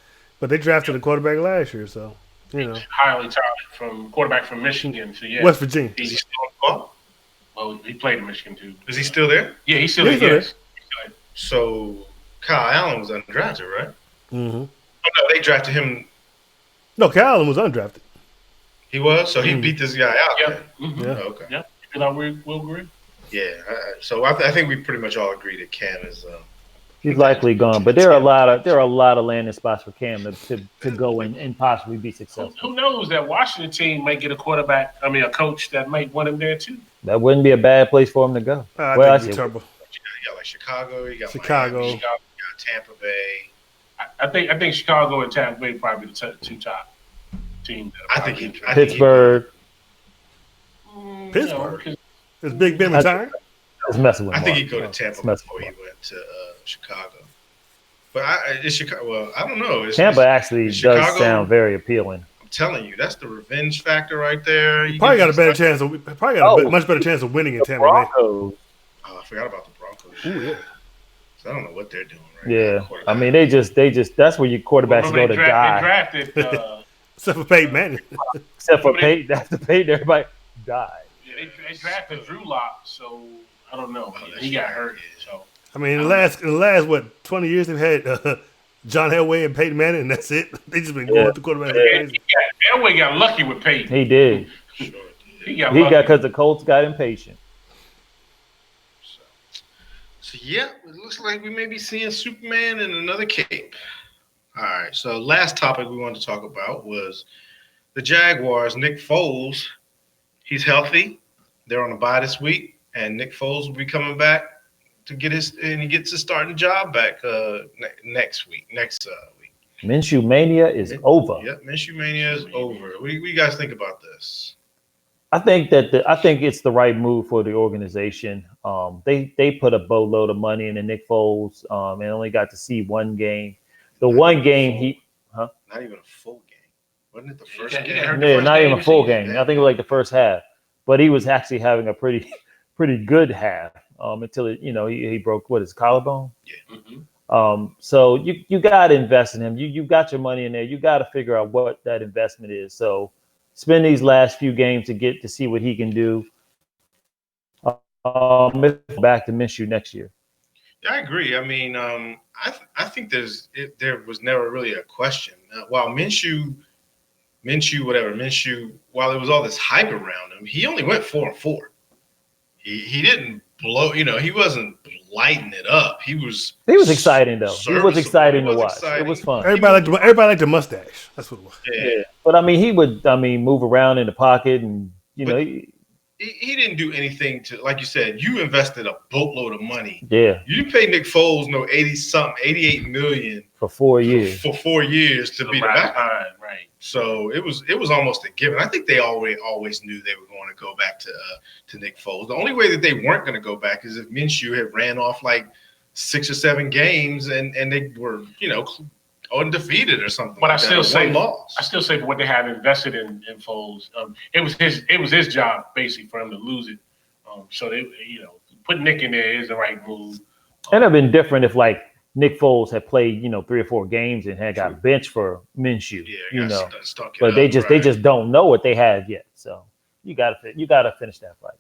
but they drafted a quarterback last year. So highly talented from quarterback from Michigan. So yeah, West Virginia. Is he still on the ball? Well, he played in Michigan too. Is he still there? Yeah, he's still Yeah, there. he's still Yes. So Kyle Allen was undrafted, right? Mm-hmm. Oh, no, they drafted him. No, Allen was undrafted. He was, so he beat this guy out. Yep. There. Mm-hmm. Yeah. Oh, okay. Yep. You know, Will Greer. Yeah. So I think we pretty much all agree that Cam is. He's likely gone, but there are a lot of landing spots for Cam to go and possibly be successful. Who knows that Washington team might get a coach that might want him there too. That wouldn't be a bad place for him to go. I Well, think You got like Chicago. You got Chicago. Miami, you got Tampa Bay. I think Chicago and Tampa Bay probably the two top teams. I think Pittsburgh. Pittsburgh. Is Big Ben retiring? It's messing with I Mark. think he'd go to Tampa before he went to Chicago. But it's Chicago. Well, I don't know. Tampa actually does sound very appealing. I'm telling you, that's the revenge factor right there. You Probably got a better chance. Much better chance of winning in Tampa Bay. Broncos. Oh, I forgot about the Broncos. Ooh, yeah. So I don't know what they're doing right Yeah, now. I mean they just that's where your quarterbacks go to die. They drafted. Except for Peyton Manning. Except for Peyton, that's the Peyton everybody died. Yeah, they drafted Drew Lock, so I don't know. He got hurt. So I mean, in the last what 20 years they've had John Elway and Peyton Manning, and that's it. They just been going with the quarterback crazy. Elway got lucky with Peyton. He did. Sure did. He got because the Colts got impatient. So yeah, it looks like we may be seeing Superman in another cape. All right. So last topic we wanted to talk about was the Jaguars. Nick Foles, he's healthy. They're on a bye this week, and Nick Foles will be coming back to get he gets his starting job back next week. Minshew mania is over. Yep, Minshew mania is over. What do you guys think about this? I think it's the right move for the organization. They put a boatload of money into Nick Foles, and only got to see one game. The one game not even a full game. Wasn't it the first game? Yeah, not even a full game. I think it was like the first half, but he was actually having a pretty good half until he broke his collarbone. Yeah. Mm-hmm. So you got to invest in him. You got your money in there. You got to figure out what that investment is. So spend these last few games to see what he can do. Back to Minshew next year. Yeah, I agree. I mean, I think there was never really a question. While Minshew, while there was all this hype around him, he only went 4-4. He didn't blow. He wasn't lighting it up. He was exciting though. He was exciting to watch. It was fun. Everybody liked the mustache. That's what it was. Yeah. But I mean, he would move around in the pocket, and he didn't do anything to, like you said, you invested a boatload of money. Yeah. You didn't pay Nick Foles no 88 million for 4 years. For 4 years to be the backup. Right. So it was almost a given. I think they always knew they were going to go back to Nick Foles. The only way that they weren't going to go back is if Minshew had ran off like 6 or 7 games and they were, undefeated or something. But like I still say for what they have invested in Foles, it was his job basically for him to lose it. So they put Nick in there is the right move. And it'd been different if like Nick Foles had played 3 or 4 games and had got benched for Minshew. But they just don't know what they have yet. So you gotta finish that fight.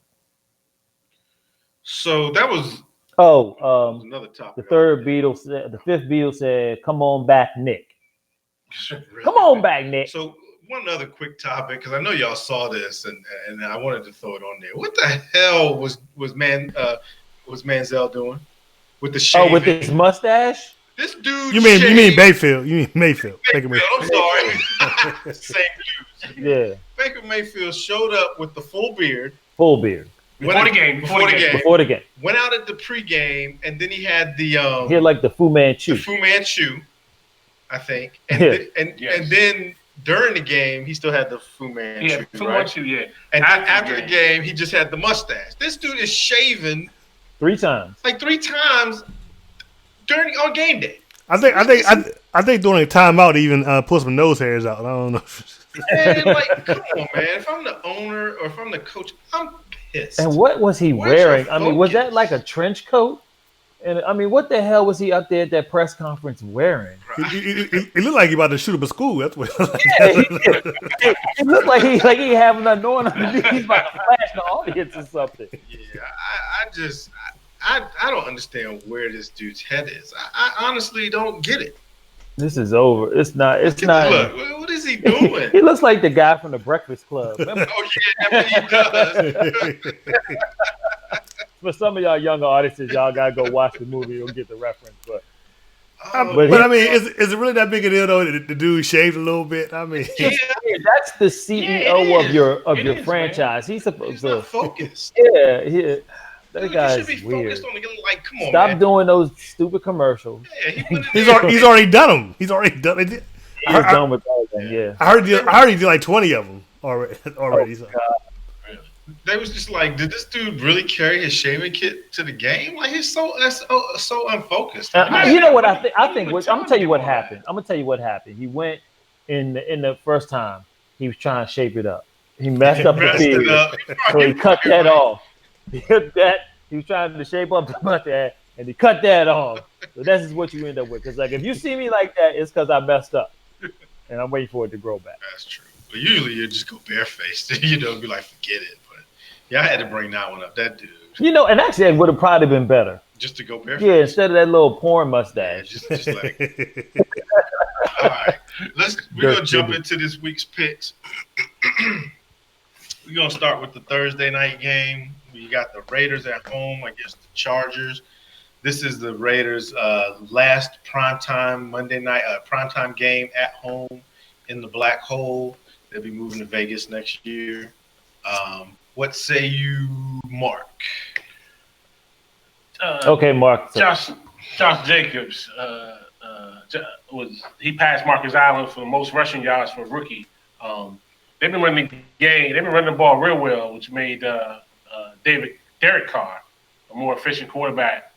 So that was. Another topic. The fifth Beatle said, "Come on back, Nick. Really? Come on back, Nick." So one other quick topic, because I know y'all saw this, and I wanted to throw it on there. What the hell was Manziel doing with the shaving? Oh, with his mustache? This dude. You mean Mayfield? You mean Mayfield? Mayfield. I'm sorry. Same dude. Yeah. Baker Mayfield showed up with the full beard. Full beard. Before the game. Went out at the pregame, and then he had the he had like the Fu Manchu. The Fu Manchu, I think. And then during the game, he still had the Fu Manchu. Yeah, Fu Manchu, yeah. And after the game, he just had the mustache. This dude is shaving 3 times. Like 3 times on game day. I think during a timeout, even pull some nose hairs out. I don't know. Man, come on, man. If I'm the owner or if I'm the coach, I'm pissed. And what was he wearing? I mean, was that like a trench coat? And I mean, what the hell was he up there at that press conference wearing? It looked like he about to shoot up a school. That's what. Yeah, it looked like he having nothing on underneath. He's about to flash the audience or something. Yeah, I don't understand where this dude's head is. I honestly don't get it. This is over. It's not. It's not. Look, what is he doing? He looks like the guy from the Breakfast Club. Remember? Oh yeah, he does. For some of y'all younger audiences, y'all gotta go watch the movie. You'll get the reference. But but I mean, is it really that big a deal though? The dude shaved a little bit. I mean, that's the CEO of your franchise. He's supposed to focus. Yeah, that Dude, guy's you should be weird. focused on the like. Come on, Stop man. doing those stupid commercials. Yeah, he's already done them. He's already done it. He's done with all of them. Yeah, I heard he did like 20 of them already. So. They was just like, did this dude really carry his shaving kit to the game? Like he's so unfocused. You know what I think? I'm gonna tell you what happened. He went in the first time. He was trying to shape it up. He messed up the feed, so he cut that off. He was trying to shape up the mustache, and he cut that off. So this is what you end up with. Because like if you see me like that, it's because I messed up, and I'm waiting for it to grow back. That's true. But usually you just go barefaced. Be like, forget it. But yeah, I had to bring that one up. That dude. And actually, it would have probably been better. Just to go barefaced. Yeah, instead of that little porn mustache. Yeah, just like. All right, we're gonna jump into this week's picks. We're gonna start with the Thursday night game. We got the Raiders at home against the Chargers. This is the Raiders' last primetime Monday night primetime game at home in the Black Hole. They'll be moving to Vegas next year. What say you, Mark? Okay, Mark. Josh Jacobs he passed Marcus Allen for the most rushing yards for a rookie. They've been running the game. They've been running the ball real well, which made Derek Carr a more efficient quarterback,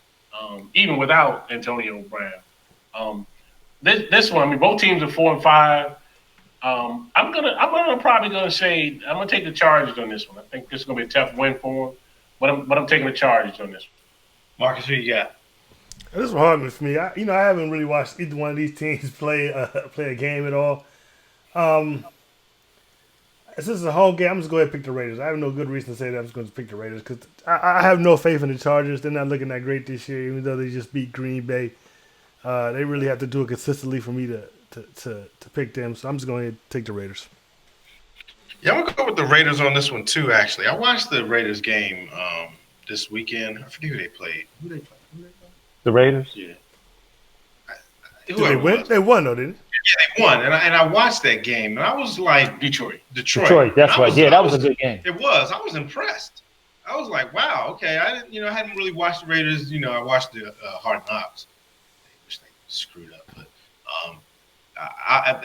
even without Antonio Brown. This one, I mean, both teams are 4-5. I'm gonna take the Chargers on this one. I think this is gonna be a tough win for them, but I'm taking the Chargers on this one. Marcus, who you got? This is hard for me. I haven't really watched either one of these teams play a game at all. Since it's a home game, I'm just going to pick the Raiders. I have no good reason to say that I'm just going to pick the Raiders because I have no faith in the Chargers. They're not looking that great this year, even though they just beat Green Bay. They really have to do it consistently for me to pick them. So I'm just going to take the Raiders. Yeah, I'm going to go with the Raiders on this one too, actually. I watched the Raiders game this weekend. I forget who they played. The Raiders? Yeah. Did they win? They won, though, didn't they? Yeah, they won, and I watched that game, and I was like, Detroit. That's right. That was a good game. It was. I was impressed. I was like, wow, okay. I hadn't really watched the Raiders. I watched the Hard Knocks. I wish they screwed up, but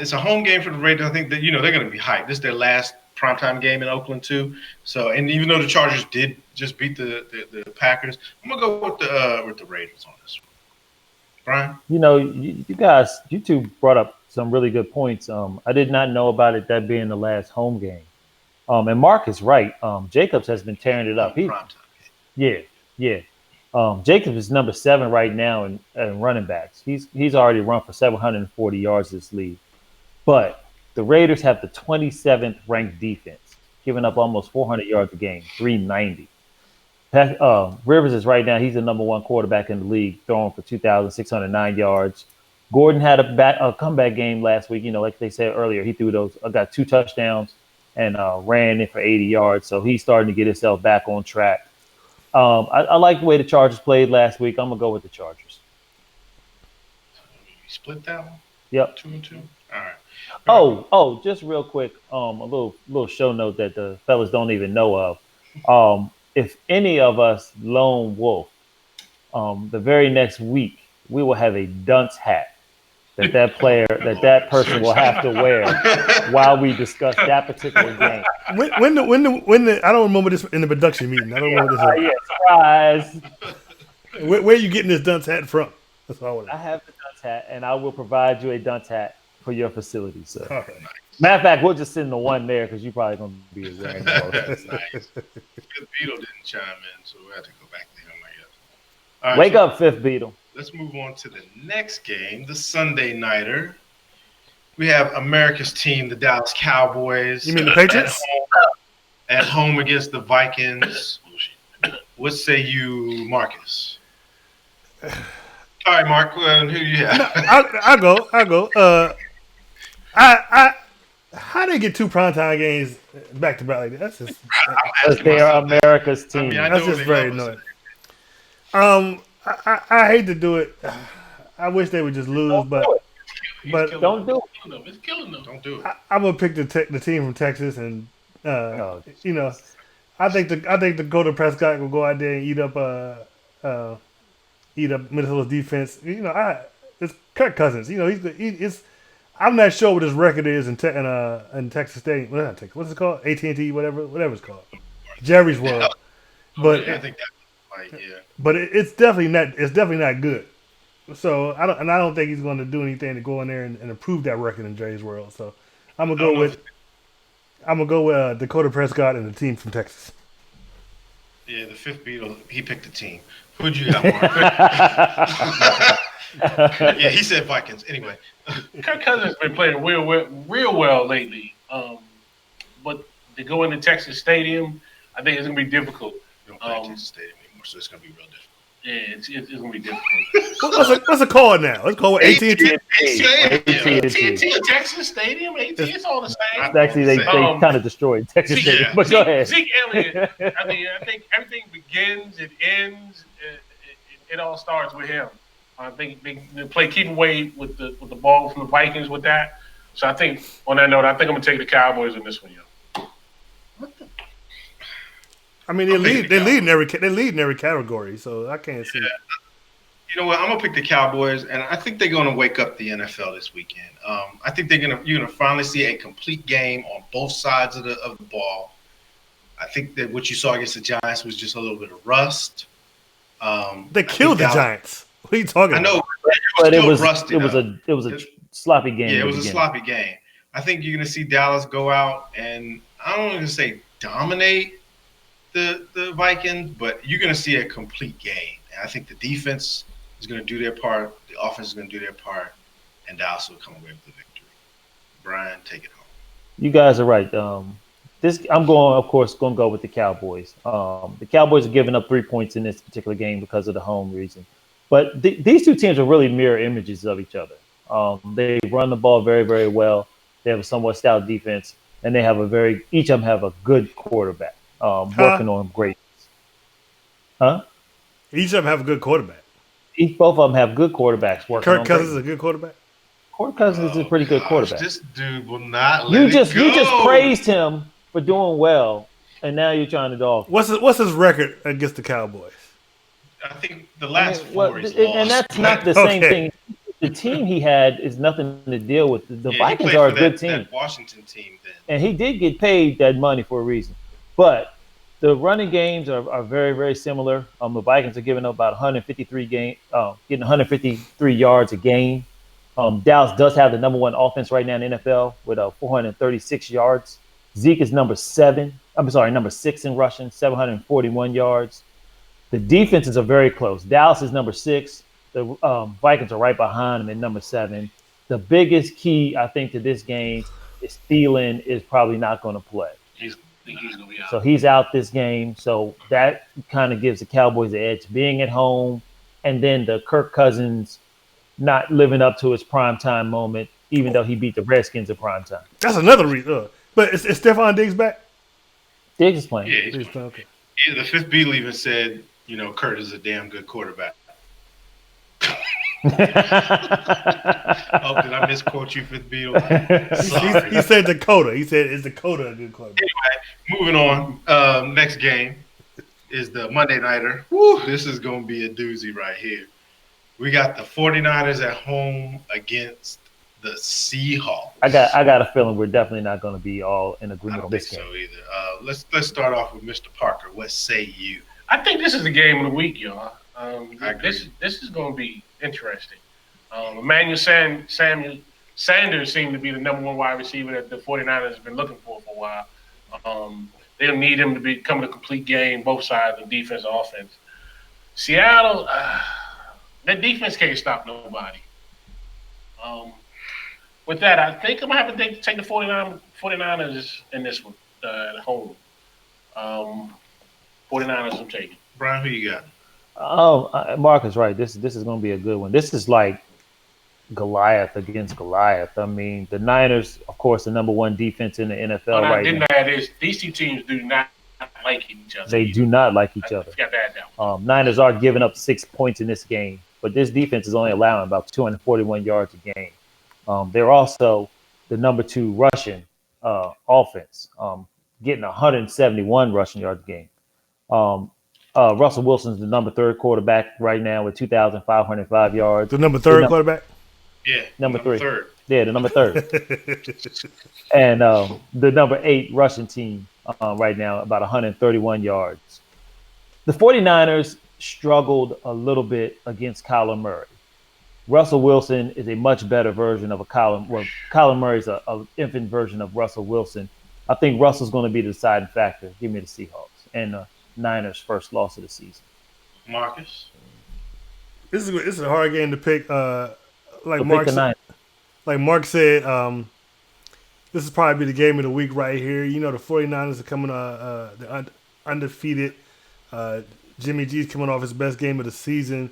it's a home game for the Raiders. I think that they're going to be hyped. This is their last primetime game in Oakland too. So, and even though the Chargers did just beat the Packers, I'm gonna go with the Raiders on this one. Brian, you two brought up some really good points. I did not know about it that being the last home game. And Mark is right. Jacobs has been tearing it up. Yeah. Jacobs is number 7 right now in running backs. He's already run for 740 yards this league. But the Raiders have the 27th ranked defense, giving up almost 400 yards a game, 390. Rivers is right now. He's the number 1 quarterback in the league, throwing for 2,609 yards. Gordon had a comeback game last week. Like they said earlier, he got 2 touchdowns and ran in for 80 yards. So he's starting to get himself back on track. I like the way the Chargers played last week. I'm gonna go with the Chargers. You split that one? Yep. 2-2. All right. Oh, just real quick, a little show note that the fellas don't even know of. If any of us lone wolf, the very next week we will have a dunce hat that person will have to wear while we discuss that particular game. When I don't remember this in the production meeting. I don't remember this. Yeah, surprise. Where are you getting this dunce hat from? That's all I want to know. I have the dunce hat, and I will provide you a dunce hat for your facility, sir. All right. Matter of fact, we'll just send the one there because you're probably going to be wearing the most. Nice. Beetle didn't chime in, so we have to go back to him, I guess. All right, Wake so up, Fifth Beatle. let's move on to the next game, the Sunday nighter. We have America's team, the Dallas Cowboys. You mean the Patriots? At home against the Vikings. What say you, Marcus? All right, Mark, who do you have? I go. How they get two primetime games back to back like that? That's just Because they are America's team. I that's know just they very love us. annoying. I hate to do it. I wish they would just lose, but Don't do it. It's killing them. Don't do it. I'm gonna pick the team from Texas, and Oh, you know, I think the Dakota Prescott will go out there and eat up Minnesota's defense. You know, it's Kirk Cousins. You know, it's. I'm not sure what his record is in Texas Stadium. Well, not Texas. What's it called? AT&T, whatever it's called. Jerry's World. But I think that's like, yeah. but it's definitely not. It's definitely not good. So I don't think he's going to do anything to go in there and improve that record in Jerry's World. So I'm gonna go with Dakota Prescott and the team from Texas. Yeah, the fifth Beatle, he picked the team. Who'd you have, Mark? Yeah, he said Vikings. Anyway. Kirk Cousins has been playing real well lately. But to go into Texas Stadium, I think it's going to be difficult. We don't play Texas Stadium anymore, so it's going to be real difficult. Yeah, it's going to be difficult. What's it called now? It's called AT&T. AT&T, Texas Stadium, AT, it's all the same. Actually, they kind of destroyed Texas Stadium. But go ahead. Zeke Elliott, I think everything begins, it ends, it all starts with him. I think they play keep away with the ball from the Vikings with that. So I think on that note, I think I'm gonna take the Cowboys in this one, yo. I mean, they lead in every category, so I can't see. Yeah. You know what? I'm gonna pick the Cowboys, and I think they're gonna wake up the NFL this weekend. I think you're gonna finally see a complete game on both sides of the ball. I think that what you saw against the Giants was just a little bit of rust. They killed the Giants. What are you talking about? I know, But it was a sloppy game. Yeah, it was a sloppy game. I think you're going to see Dallas go out and I don't want to say dominate the Vikings, but you're going to see a complete game. And I think the defense is going to do their part, the offense is going to do their part, and Dallas will come away with the victory. Brian, take it home. You guys are right. I'm going to go with the Cowboys. The Cowboys are giving up 3 points in this particular game because of the home reason. But these two teams are really mirror images of each other. They run the ball very, very well. They have a somewhat stout defense, and they have each of them have a good quarterback working on greatness. Huh? Each of them have a good quarterback. Both of them have good quarterbacks working on Kirk Cousins is greatness. a good quarterback. Kirk Cousins is a pretty good quarterback. This dude will not You let just it go. praised him for doing well, and now you're trying to dog. What's his record against the Cowboys? I think the last four he's and lost. that's not the same thing. The team he had is nothing to deal with. The Vikings are a good team. That Washington team then. And he did get paid that money for a reason. But the running games are very, very similar. The Vikings are giving up about getting 153 yards a game. Dallas does have the number one offense right now in the NFL with 436 yards. Zeke is number 6 in rushing, 741 yards. The defenses are very close. Dallas is number 6. The Vikings are right behind them at number 7. The biggest key, I think, to this game is Thielen is probably not going to play. He's going to be out. So he's out this game. So that kind of gives the Cowboys the edge, being at home, and then the Kirk Cousins not living up to his primetime moment, even though he beat the Redskins at primetime. That's another reason. But is Stephon Diggs back? Diggs is playing. Yeah, He's playing. Okay. the fifth Beatle even said, Kurt is a damn good quarterback. Oh, did I misquote you, fifth Beatle? Sorry. He said Dakota. He said, is Dakota a good quarterback? Anyway, moving on. Next game is the Monday Nighter. Woo, this is going to be a doozy right here. We got the 49ers at home against the Seahawks. I got a feeling we're definitely not going to be all in agreement on this game. I don't think so either. Let's start off with Mr. Parker. What say you? I think this is the game of the week, y'all. I agree. This is going to be interesting. Emmanuel Sanders seemed to be the number one wide receiver that the 49ers have been looking for a while. They'll need him to become a complete game, both sides, of defense and offense. Seattle, their defense can't stop nobody. With that, I think I'm going to have to take the 49ers in this one at home. 49ers I'm taking. Brian, who you got? Oh, Marcus, right. This is going to be a good one. This is like Goliath against Goliath. I mean, the Niners, of course, the number one defense in the NFL What I right didn't now. add is these two teams do not like each other. They do not like each other. I forgot to add that one. Niners are giving up 6 points in this game, but this defense is only allowing about 241 yards a game. They're also the number 2 rushing offense, getting 171 rushing yards a game. Russell Wilson's the number 3 quarterback right now with 2,505 yards. The number 3 quarterback? Yeah, number 3. Third. Yeah, the number 3. And the number 8 rushing team right now, about 131 yards. The 49ers struggled a little bit against Kyler Murray. Russell Wilson is a much better version of Kyler Murray's an infant version of Russell Wilson. I think Russell's going to be the deciding factor. Give me the Seahawks and the Niners' first loss of the season. Marcus? This is a hard game to pick. Like Mark said, this is probably the game of the week right here. You know, the 49ers are coming they're undefeated. Jimmy G's coming off his best game of the season.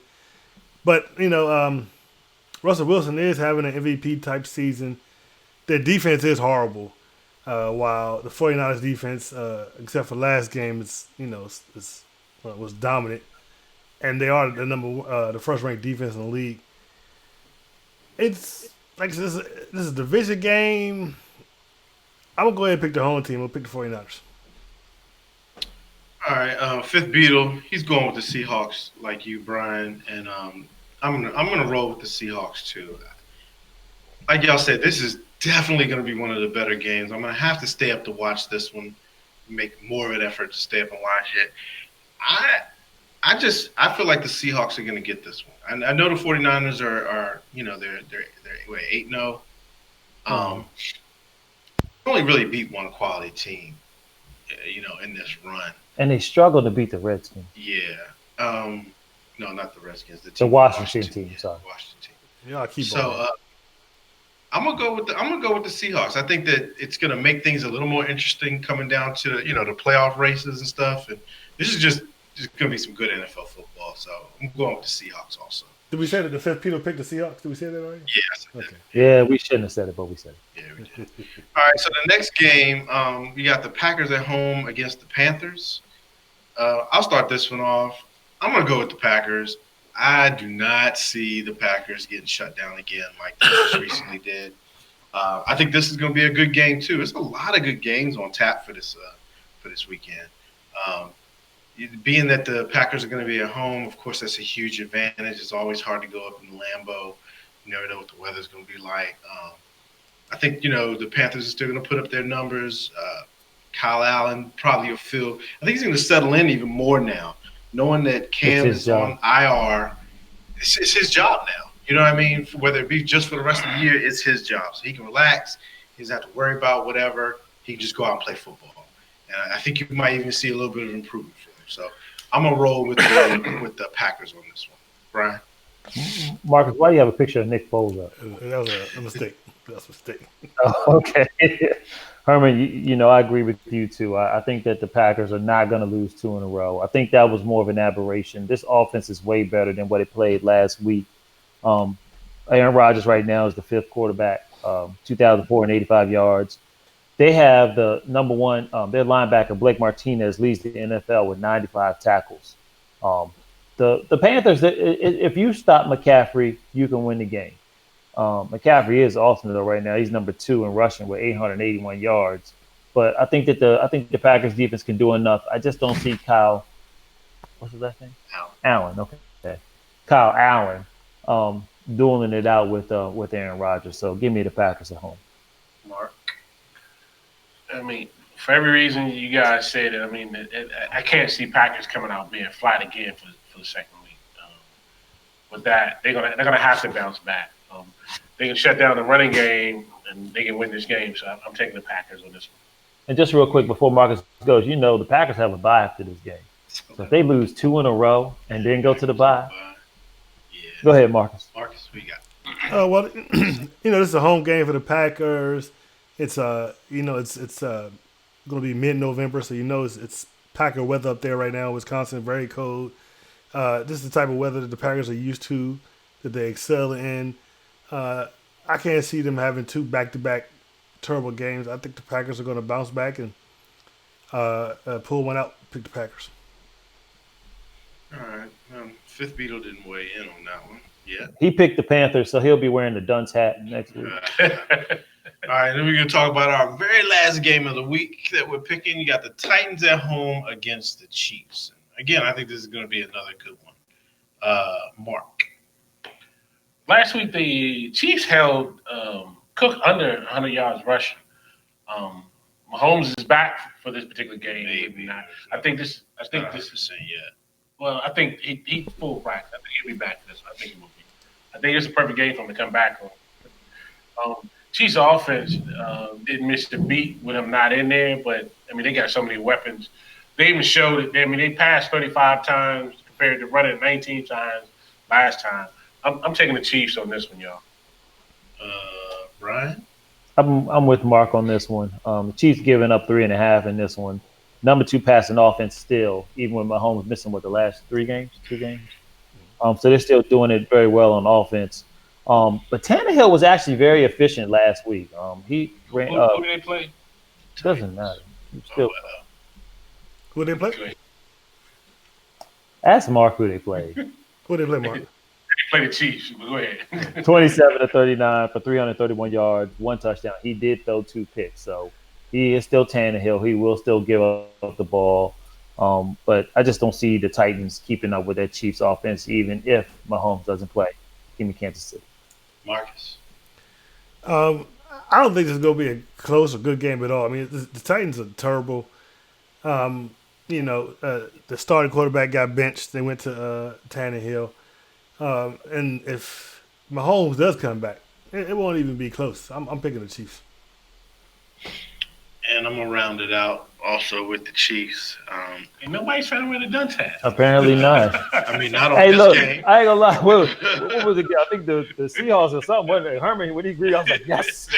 But, you know, Russell Wilson is having an MVP type season. Their defense is horrible. While the 49ers defense, except for last game, was dominant. And they are the first ranked defense in the league. It's like this is a division game. I'm gonna go ahead and pick the home team. I'll pick the 49ers. All right, Fifth Beatle, he's going with the Seahawks like you, Brian, and I'm gonna roll with the Seahawks too. Like y'all said, this is definitely gonna be one of the better games. I'm gonna have to stay up to watch this one, make more of an effort to stay up and watch it. I feel like the Seahawks are gonna get this one. I know the 49ers are they're 8-0. Only really beat one quality team, in this run. And they struggled to beat the Redskins. Yeah. No, not the Redskins. The Washington team. Sorry. Washington team. Yeah, keep so I'm gonna go with the Seahawks. I think that it's gonna make things a little more interesting coming down to the playoff races and stuff. And this is just gonna be some good NFL football. So I'm going with the Seahawks also. Did we say that the fifth Peter picked the Seahawks? Did we say that already? Yes. Okay. Yeah, we shouldn't have said it, but we said it. Yeah, we did. All right, so the next game, we got the Packers at home against the Panthers. I'll start this one off. I'm going to go with the Packers. I do not see the Packers getting shut down again like they just recently did. I think this is going to be a good game, too. There's a lot of good games on tap for this weekend. Being that the Packers are going to be at home, of course, that's a huge advantage. It's always hard to go up in Lambeau. You never know what the weather's going to be like. I think, the Panthers are still going to put up their numbers. Kyle Allen probably will feel – I think he's going to settle in even more now, knowing that Cam is on IR. It's his job now. You know what I mean? Whether it be just for the rest of the year, it's his job. So he can relax. He doesn't have to worry about whatever. He can just go out and play football. And I think you might even see a little bit of improvement from him. So I'm going to roll with the Packers on this one. Brian? Marcus, why do you have a picture of Nick Foles up? That was a mistake. That's a mistake. Oh, okay. Herman, I agree with you, too. I think that the Packers are not going to lose 2 in a row. I think that was more of an aberration. This offense is way better than what it played last week. Aaron Rodgers right now is the 5th quarterback, 2,485 yards. They have the number one, their linebacker, Blake Martinez, leads the NFL with 95 tackles. The Panthers, if you stop McCaffrey, you can win the game. McCaffrey is awesome though right now. He's number 2 in rushing with 881 yards. But I think that the Packers defense can do enough. I just don't see Kyle. What's his last name? Allen. Okay. Kyle Allen dueling it out with Aaron Rodgers. So give me the Packers at home. Mark? I mean, for every reason you guys said it, I can't see Packers coming out being flat again for the second week. With that, they're gonna have to bounce back. They can shut down the running game and they can win this game. So I'm taking the Packers on this one. And just real quick before Marcus goes, the Packers have a bye after this game. So if they lose 2 in a row and then go to the bye, Yeah. go ahead, Marcus. Marcus, what you got? Well, this is a home game for the Packers. It's going to be mid-November, so it's Packer weather up there right now. Wisconsin, very cold. This is the type of weather that the Packers are used to, that they excel in. I can't see them having two back-to-back terrible games. I think the Packers are going to bounce back and pull one out. Pick the Packers. All right. Fifth Beetle didn't weigh in on that one yet. He picked the Panthers, so he'll be wearing the dunce hat next week. All right, then we're going to talk about our very last game of the week that we're picking. You got the Titans at home against the Chiefs. Again, I think this is going to be another good one. Mark. Last week, the Chiefs held Cook under 100 yards rushing. Mahomes is back for this particular game. Maybe. I think this. Not 100% yet. Well, I think he's full practice. I think he'll be back for this. I think he will be. I think it's a perfect game for him to come back on. Chiefs' offense didn't miss the beat with him not in there, but I mean they got so many weapons. They even showed it. They passed 35 times compared to running 19 times last time. I'm taking the Chiefs on this one, y'all. Brian? I'm with Mark on this one. The Chiefs giving up 3.5 in this one. Number 2 passing offense still, even with Mahomes missing the last 2 games. So they're still doing it very well on offense. But Tannehill was actually very efficient last week. He ran. Who did they play? Doesn't matter. Still, Who they play? ask Mark who they played. Who they play, Mark? They play the Chiefs. Go ahead. 27 to 39 for 331 yards, 1 touchdown. He did throw 2 picks, so he is still Tannehill. He will still give up the ball. But I just don't see the Titans keeping up with that Chiefs offense, even if Mahomes doesn't play. Give me Kansas City. Marcus? I don't think this is going to be a close or good game at all. I mean, the Titans are terrible. The starting quarterback got benched. They went to Tannehill. And if Mahomes does come back, it won't even be close. I'm picking the Chiefs. And I'm going to round it out also with the Chiefs. And nobody's trying to win a dunce hat. Apparently not. I mean, not on Hey, this look, game. I ain't gonna lie. What was it? I think the Seahawks or something. Wasn't it? Herman, when he agreed, I was like, yes.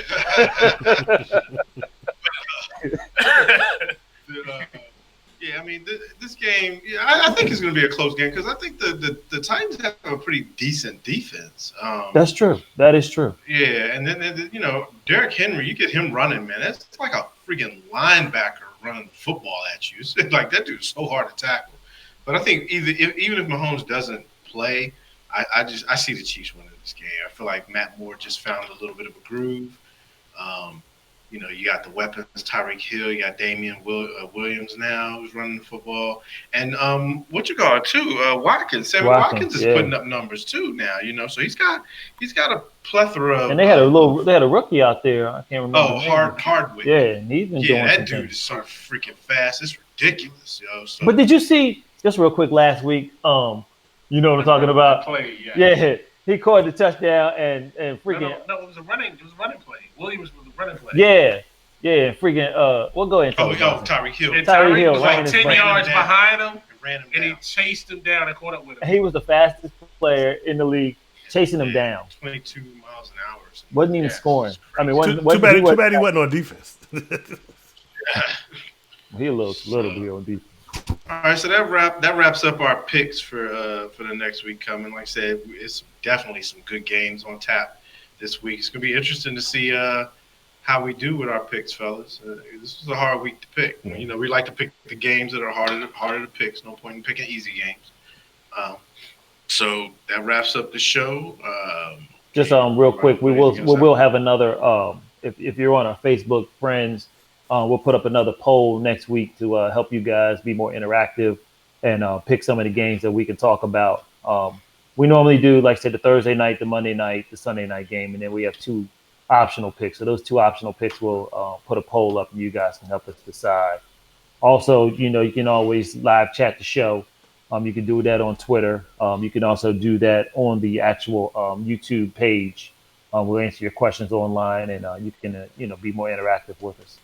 Yeah, I mean, this game, I think it's going to be a close game because I think the Titans have a pretty decent defense. That's true. That is true. Yeah, and then Derrick Henry, you get him running, man. That's like a freaking linebacker running football at you. It's like that dude's so hard to tackle. But I think even if Mahomes doesn't play, I see the Chiefs winning this game. I feel like Matt Moore just found a little bit of a groove. You got the weapons, Tyreek Hill, you got Damian Williams now who's running the football. And Watkins. Sammy Watkins is putting up numbers too now, so he's got a plethora of. And they had a rookie out there. I can't remember. Oh, Hardwick. Yeah, and he's been doing that dude is so freaking fast. It's ridiculous, yo. So. But did you see just real quick last week? You know what I'm talking about? Yeah. He caught the touchdown and freaking. No, it was a running play. Williams was a running play. Yeah, freaking. We'll go ahead. Tyreek Hill. Tyreek Hill was ran like 10 yards behind him, and he chased him down and caught up with him. He was the fastest player in the league, chasing him down. 22 miles an hour. Wasn't even scoring. I mean, too bad he wasn't on defense. He a little bit on defense. All right, so that wraps up our picks for the next week coming. Like I said, it's definitely some good games on tap this week. It's gonna be interesting to see how we do with our picks, fellas. This was a hard week to pick. We like to pick the games that are harder to pick. There's no point in picking easy games. So that wraps up the show. Just real quick, we will have another. If you're on our Facebook friends. We'll put up another poll next week to help you guys be more interactive and pick some of the games that we can talk about. We normally do, like I said, the Thursday night, the Monday night, the Sunday night game, and then we have 2 optional picks. So those 2 optional picks will put a poll up and you guys can help us decide. Also, you can always live chat the show. You can do that on Twitter. You can also do that on the actual YouTube page. We'll answer your questions online and you can be more interactive with us.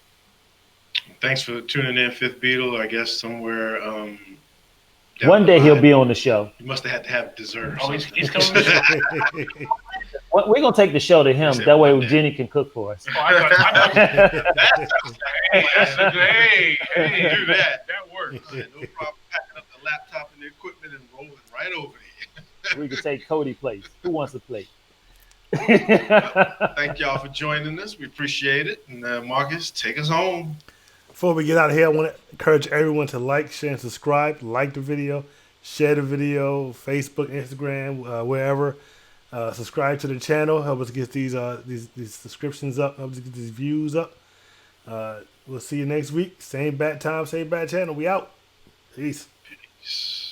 Thanks for tuning in, Fifth Beetle. I guess somewhere One day he'll be on the show. You must have had to have dessert. Oh, he's coming to the show. We're gonna take the show to him. That way, Jenny can cook for us. Oh, hey, do that. That works. No problem packing up the laptop and the equipment and rolling right over there. We can take Cody's place. Who wants to play? Thank y'all for joining us. We appreciate it. And Marcus, take us home. Before we get out of here, I want to encourage everyone to like, share, and subscribe. Like the video, share the video, Facebook, Instagram, wherever. Subscribe to the channel. Help us get these subscriptions up. Help us get these views up. We'll see you next week. Same bat time, same bat channel. We out. Peace. Peace.